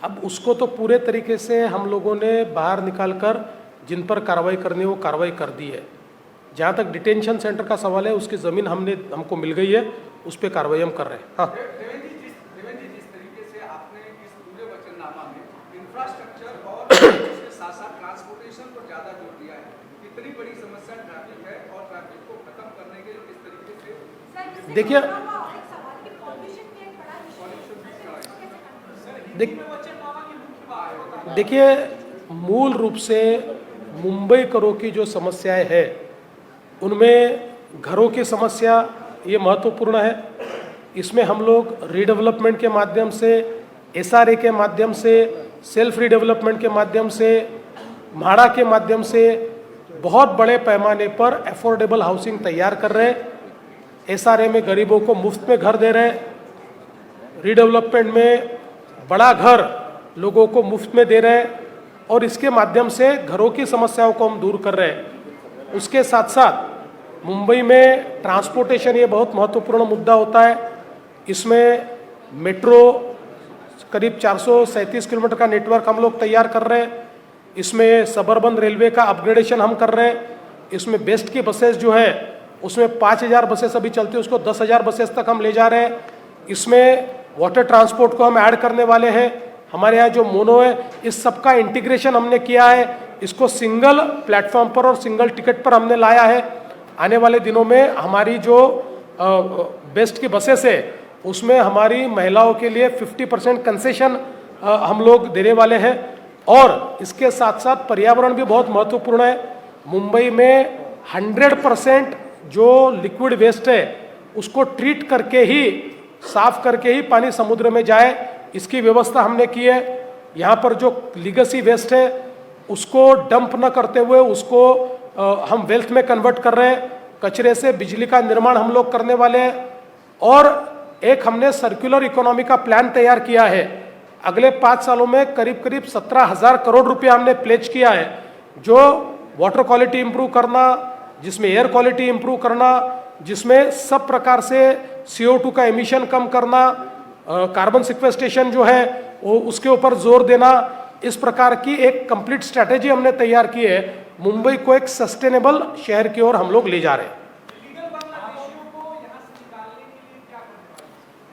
Speaker 3: अब उसको तो पूरे तरीके से हम लोगों ने बाहर निकाल कर जिन पर कार्रवाई करनी है वो कार्रवाई कर दी है। जहाँ तक डिटेंशन सेंटर का सवाल है, उसकी ज़मीन हमको मिल गई है, उस पर कार्रवाई हम कर रहे हैं। हाँ,
Speaker 4: देवेंद्र जी, जिस तरीके से आपने इस पूरे वचननामा में इंफ्रास्ट्रक्चर और उसके साथ साथ ट्रांसपोर्टेशन पर ज़्यादा जोर दिया है, इतनी बड़ी समस्या ट्रैफिक है और ट्रैफिक को खत्म करने के लिए किस तरीके से
Speaker 3: देखिए देखिए मूल रूप से मुंबई करों की जो समस्याएं हैं, उनमें घरों की समस्या ये महत्वपूर्ण है। इसमें हम लोग रीडेवलपमेंट के माध्यम से, एसआरए के माध्यम से, सेल्फ रीडेवलपमेंट के माध्यम से, म्हाड़ा के माध्यम से बहुत बड़े पैमाने पर अफोर्डेबल हाउसिंग तैयार कर रहे हैं। एसआरए में गरीबों को मुफ्त में घर दे रहे हैं, रीडेवलपमेंट में बड़ा घर लोगों को मुफ्त में दे रहे हैं, और इसके माध्यम से घरों की समस्याओं को हम दूर कर रहे हैं। उसके साथ साथ मुंबई में ट्रांसपोर्टेशन ये बहुत महत्वपूर्ण मुद्दा होता है। इसमें मेट्रो करीब 437 किलोमीटर का नेटवर्क हम लोग तैयार कर रहे हैं। इसमें सबअर्बन रेलवे का अपग्रेडेशन हम कर रहे हैं। इसमें बेस्ट की बसेस जो है, उसमें 5000 बसेस अभी चलती है, उसको 10,000 बसेस तक हम ले जा रहे हैं। इसमें वाटर ट्रांसपोर्ट को हम ऐड करने वाले हैं। हमारे यहाँ जो मोनो है, इस सब का इंटीग्रेशन हमने किया है, इसको सिंगल प्लेटफॉर्म पर और सिंगल टिकट पर हमने लाया है। आने वाले दिनों में हमारी जो बेस्ट की बसेस है, उसमें हमारी महिलाओं के लिए 50% कंसेशन हम लोग देने वाले हैं। और इसके साथ साथ पर्यावरण भी बहुत महत्वपूर्ण है। मुंबई में 100% जो लिक्विड वेस्ट है, उसको ट्रीट करके ही, साफ करके ही पानी समुद्र में जाए, इसकी व्यवस्था हमने की है। यहाँ पर जो लीगेसी वेस्ट है, उसको डंप न करते हुए उसको हम वेल्थ में कन्वर्ट कर रहे हैं। कचरे से बिजली का निर्माण हम लोग करने वाले हैं। और एक हमने सर्कुलर इकोनॉमी का प्लान तैयार किया है। अगले 5 सालों में करीब करीब 17,000 करोड़ रुपया हमने प्लेज किया है, जो वाटर क्वालिटी इंप्रूव करना, जिसमें एयर क्वालिटी इंप्रूव करना, जिसमें सब प्रकार से CO2 का एमिशन कम करना, कार्बन सिक्वेस्टेशन जो है वो उसके ऊपर जोर देना, इस प्रकार की एक कंप्लीट स्ट्रैटेजी हमने तैयार की है। मुंबई को एक सस्टेनेबल शहर की ओर हम लोग ले जा रहे हैं।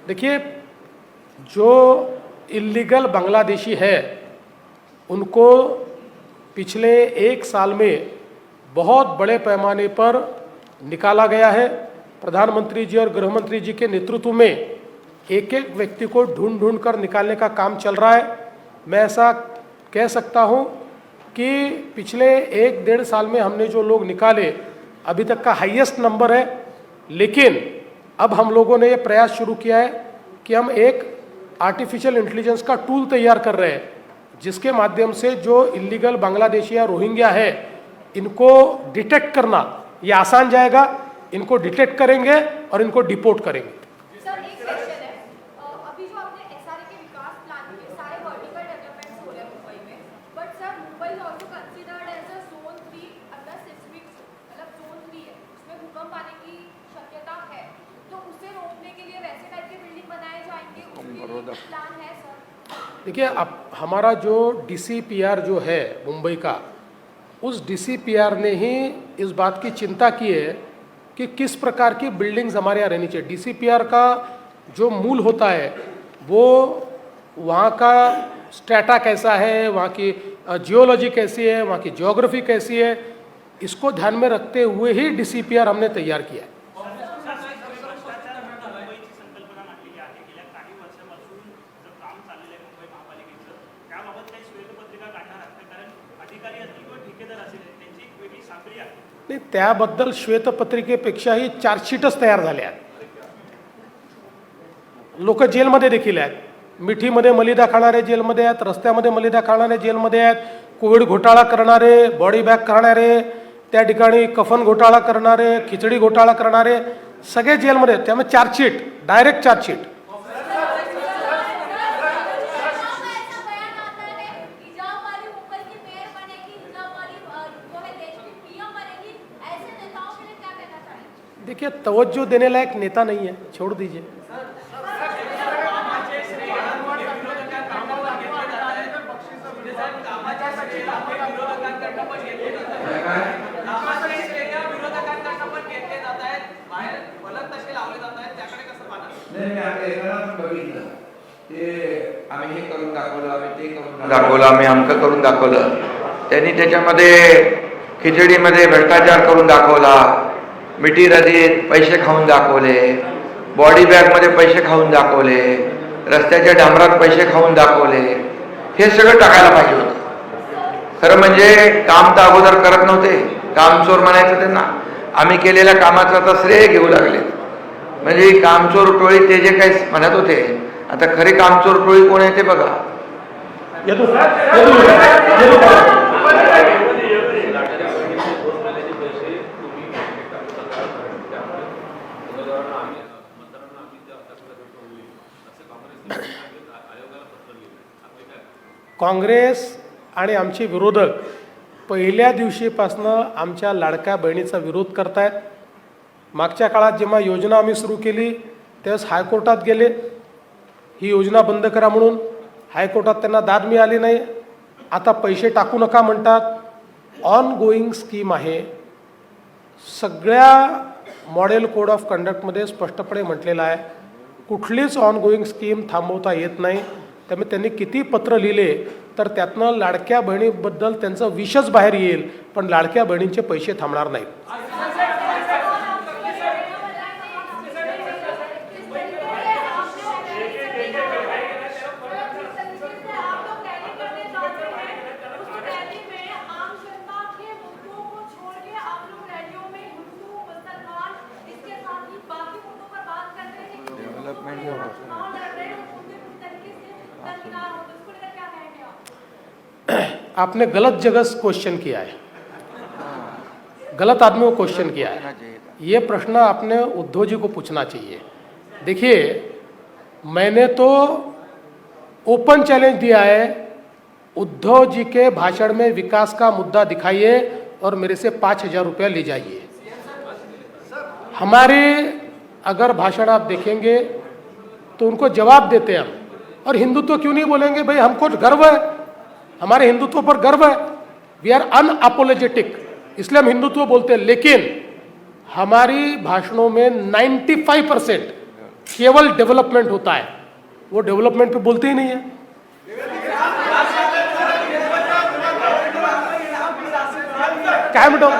Speaker 3: देखिए, जो इल्लीगल बांग्लादेशी है, उनको पिछले 1 साल में बहुत बड़े पैमाने पर निकाला गया है। प्रधानमंत्री जी और गृह मंत्री जी के नेतृत्व में एक एक व्यक्ति को ढूंढ ढूंढ कर निकालने का काम चल रहा है। मैं ऐसा कह सकता हूं कि पिछले 1-1.5 साल में हमने जो लोग निकाले, अभी तक का हाईएस्ट नंबर है। लेकिन अब हम लोगों ने ये प्रयास शुरू किया है कि हम एक आर्टिफिशियल इंटेलिजेंस का टूल तैयार कर रहे हैं, जिसके माध्यम से जो इल्लीगल बांग्लादेशी या रोहिंग्या है, इनको डिटेक्ट करना ये आसान जाएगा। इनको डिटेक्ट करेंगे और इनको डिपोर्ट करेंगे।
Speaker 5: सर, एक क्वेश्चन है, अभी जो आपने एसआरए के विकास प्लान में सारे वर्टिकल डेवलपमेंट्स हो रहे हैं मुंबई में, but sir Mumbai is also considered as a zone 3 under seismic, मतलब जोन 3 है, उसमें भूकंप आने की शक्यता है, तो उसे रोकने के लिए वैसे टाइप के बिल्डिंग बनाए जाएंगे, उसके प्लान है सर?
Speaker 3: देखिए, अब हमारा जो DCPR जो है मुंबई का, उस DCPR ने ही इस बात की चिंता की है कि किस प्रकार की बिल्डिंग्स हमारे यहाँ रहनी चाहिए। DCPR का जो मूल होता है, वो वहाँ का स्ट्रेटा कैसा है, वहाँ की जियोलॉजी कैसी है, वहाँ की ज्योग्राफी कैसी है, इसको ध्यान में रखते हुए ही DCPR हमने तैयार किया है। नाही, त्याबद्दल श्वेतपत्रिकेपेक्षाही चार्जशीटच तयार झाल्या आहेत. लोक जेलमध्ये देखील आहेत. मिठीमध्ये मलिदा खाणारे जेलमध्ये आहेत, रस्त्यामध्ये मलिदा खाणारे जेलमध्ये आहेत, कोविड घोटाळा करणारे, बॉडी बॅग करणारे, त्या ठिकाणी कफन घोटाळा करणारे, खिचडी घोटाळा करणारे सगळे जेलमध्ये आहेत. त्यामुळे चार्जशीट, डायरेक्ट चार्जशीट. देखिए तवज्जो देने लायक नेता नहीं है, छोड़ दीजिए.
Speaker 2: नाही, मी आता एकाला पण बघितलं ते आम्ही हे करून दाखवलं, आम्ही ते करून दाखवलं, आम्ही अमकं करून दाखवलं. त्यांनी त्याच्यामध्ये खिचडीमध्ये भ्रष्टाचार करून दाखवला, मिठी रदीत पैसे खाऊन दाखवले, बॉडी बॅगमध्ये पैसे खाऊन दाखवले, रस्त्याच्या डांबरात पैसे खाऊन दाखवले. हे सगळं टाकायला पाहिजे होतं. खरं म्हणजे काम तर अगोदर करत नव्हते, कामचोर म्हणायचं त्यांना. आम्ही केलेल्या कामाचं आता श्रेय घेऊ लागले. म्हणजे कामचोर टोळी ते जे काही म्हणत होते, आता खरी कामचोर टोळी कोण आहे ते बघा.
Speaker 3: काँग्रेस आणि आमचे विरोधक पहिल्या दिवशीपासनं आमच्या लाडक्या बहिणीचा विरोध करतायत. मागच्या काळात जेव्हा योजना आम्ही सुरू केली त्यावेळेस हायकोर्टात गेले, ही योजना बंद करा म्हणून. हायकोर्टात त्यांना दाद मिळाली नाही. आता पैसे टाकू नका म्हणतात. ऑन गोईंग स्कीम आहे. सगळ्या मॉडेल कोड ऑफ कंडक्टमध्ये स्पष्टपणे म्हटलेलं आहे कुठलीच ऑन गोईंग स्कीम थांबवता येत नाही. त्यामुळे त्यांनी किती पत्र लिहिले तर त्यातनं लाडक्या बहिणीबद्दल त्यांचं विषच बाहेर येईल, पण लाडक्या बहिणींचे पैसे थांबणार नाहीत. आपने गलत जगह क्वेश्चन किया है, गलत आदमी को क्वेश्चन किया है. ये प्रश्न आपने उद्धव जी को पूछना चाहिए. देखिए, मैंने तो ओपन चैलेंज दिया है, उद्धव जी के भाषण में विकास का मुद्दा दिखाइए और मेरे से 5,000 रुपया ले जाइए. हमारे अगर भाषण आप देखेंगे तो उनको जवाब देते हैं हम. और हिंदुत्व क्यों नहीं बोलेंगे? भाई हमको गर्व है, हमारे हिंदुत्व पर गर्व है. वी आर अनअपोलोजेटिक, इसलिए हम हिंदुत्व बोलते हैं. लेकिन हमारी भाषणों में 95% केवल डेवलपमेंट होता है. वो डेवलपमेंट पे बोलते ही नहीं है. काय म्हणतो?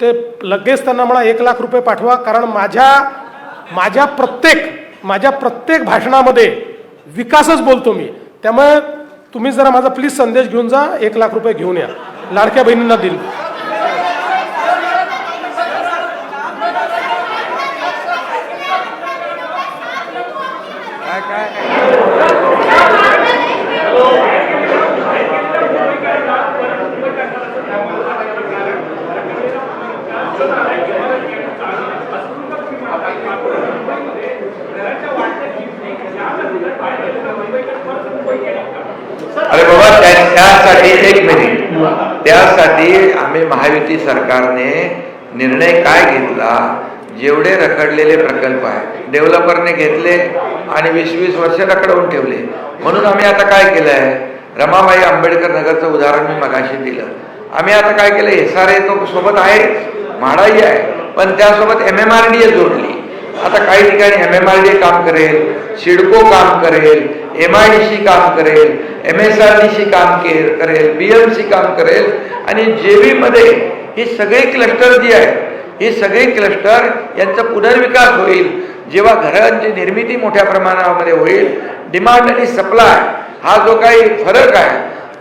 Speaker 3: ते लगेच त्यांना म्हणा 1,00,000 रुपये पाठवा, कारण माझ्या प्रत्येक भाषणामध्ये विकासच बोलतो मी. त्यामुळे तुम्ही जरा माझा प्लीज संदेश घेऊन जा, 1,00,000 रुपये घेऊन या, लाडक्या बहिणींना दिल.
Speaker 2: अरे बाबा, त्यासाठी एक मिनिट, त्यासाठी आम्ही महायुती सरकारने निर्णय काय घेतला, जेवढे रखडलेले प्रकल्प आहे डेव्हलपरने घेतले आणि 20-20 वर्ष रखडवून ठेवले. म्हणून आम्ही आता काय केलंय, रमाबाई आंबेडकर नगरचं उदाहरण मी मगाशी दिलं. आम्ही आता काय केलं, SRA तो सोबत आहे, म्हाडाही आहे, पण त्यासोबत MMRDA जोडली. आता काही ठिकाणी MMRDA काम करेल, सिडको काम करेल, MIDC काम करेल, MSRDC काम करेल, BMC काम करेल, आणि JV मध्ये ही सगळी क्लस्टर जी आहे, ही सगळी क्लस्टर यांचा पुनर्विकास होईल. जेव्हा घरांची निर्मिती मोठ्या प्रमाणामध्ये होईल, डिमांड आणि सप्लाय हा जो काही फरक आहे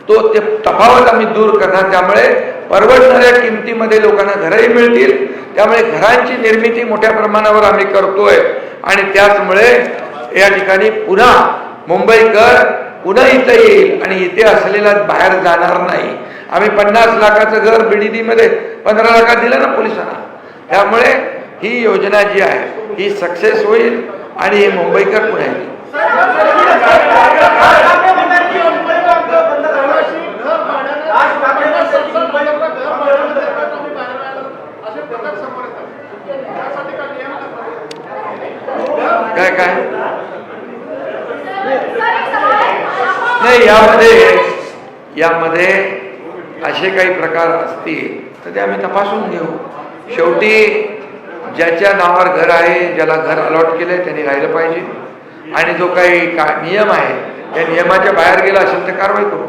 Speaker 2: तो ते तफावत आम्ही दूर करणार. त्यामुळे परवडणाऱ्या किमतीमध्ये लोकांना घरही मिळतील. त्यामुळे घरांची निर्मिती मोठ्या प्रमाणावर आम्ही करतोय आणि त्याचमुळे या ठिकाणी पुन्हा मुंबईकर पुन्हा इथं येईल आणि इथे असलेला बाहेर जाणार नाही. आम्ही 50 लाखाचं घर BDD-मध्ये 15 लाखात दिलं ना पोलिसांना. त्यामुळे ही योजना जी आहे ही सक्सेस होईल आणि हे मुंबईकर पण आहेत. काय काय नाही, यामध्ये असे काही प्रकार असतील तर ते आम्ही तपासून घेऊ. शेवटी ज्याच्या नावावर घर आहे, ज्याला घर अलॉट केलंय त्यांनी राहिलं पाहिजे, आणि जो काही नियम आहे त्या नियमाच्या बाहेर गेला असेल तर कारवाई करू.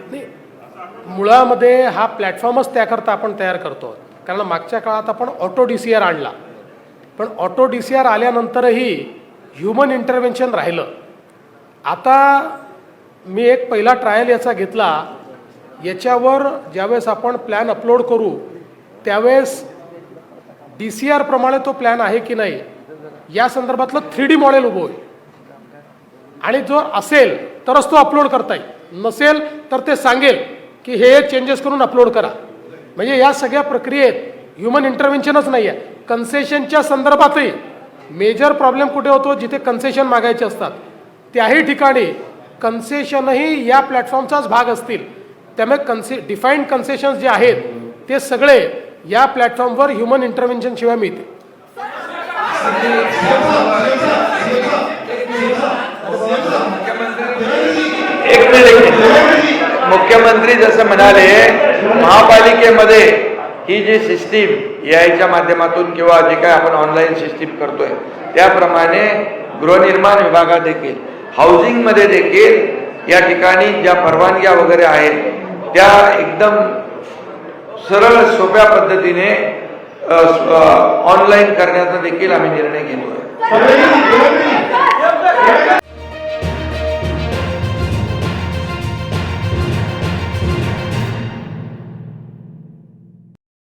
Speaker 3: नाही, मुळामध्ये हा प्लॅटफॉर्मच त्याकरता आपण तयार करतो. कारण मागच्या काळात आपण ऑटो DCR आणला, पण ऑटो DCR आल्यानंतरही ह्युमन इंटरव्हेन्शन राहिलं. आता मी एक पहिला ट्रायल याचा घेतला. याच्यावर ज्यावेळेस आपण प्लॅन अपलोड करू त्यावेळेस DCR प्रमाणे तो प्लॅन आहे की नाही या संदर्भातलं 3D मॉडेल उभं होईल, आणि जर असेल तरच तो अपलोड करता येईल, नसेल तर ते सांगेल की हे चेंजेस करून अपलोड करा. म्हणजे या सगळ्या प्रक्रियेत ह्युमन इंटरव्हेन्शनच नाही आहे. कन्सेशनच्या संदर्भातही मेजर प्रॉब्लेम कुठे होतो, जिथे कन्सेशन मागायचे असतात त्याही ठिकाणी कन्सेशनही या प्लॅटफॉर्मचाच भाग असतील. त्यामुळे डिफाईन्ड कन्सेशन्स जे आहेत ते सगळे या प्लॅटफॉर्मवर ह्युमन इंटरव्हेन्शन शिवाय मिळते.
Speaker 2: एक मिनिट, मुख्यमंत्री जसं म्हणाले महापालिकेमध्ये ही जी सिस्टीम याच्या माध्यमातून किंवा जे काय आपण ऑनलाईन सिस्टीम करतोय त्याप्रमाणे गृहनिर्माण विभागात देखील, हाऊसिंग मध्ये देखील या ठिकाणी ज्या परवानग्या वगैरे आहेत त्या एकदम सरळ सोप्या पद्धतीने ऑनलाईन करण्याचा देखील आम्ही निर्णय घेतोय.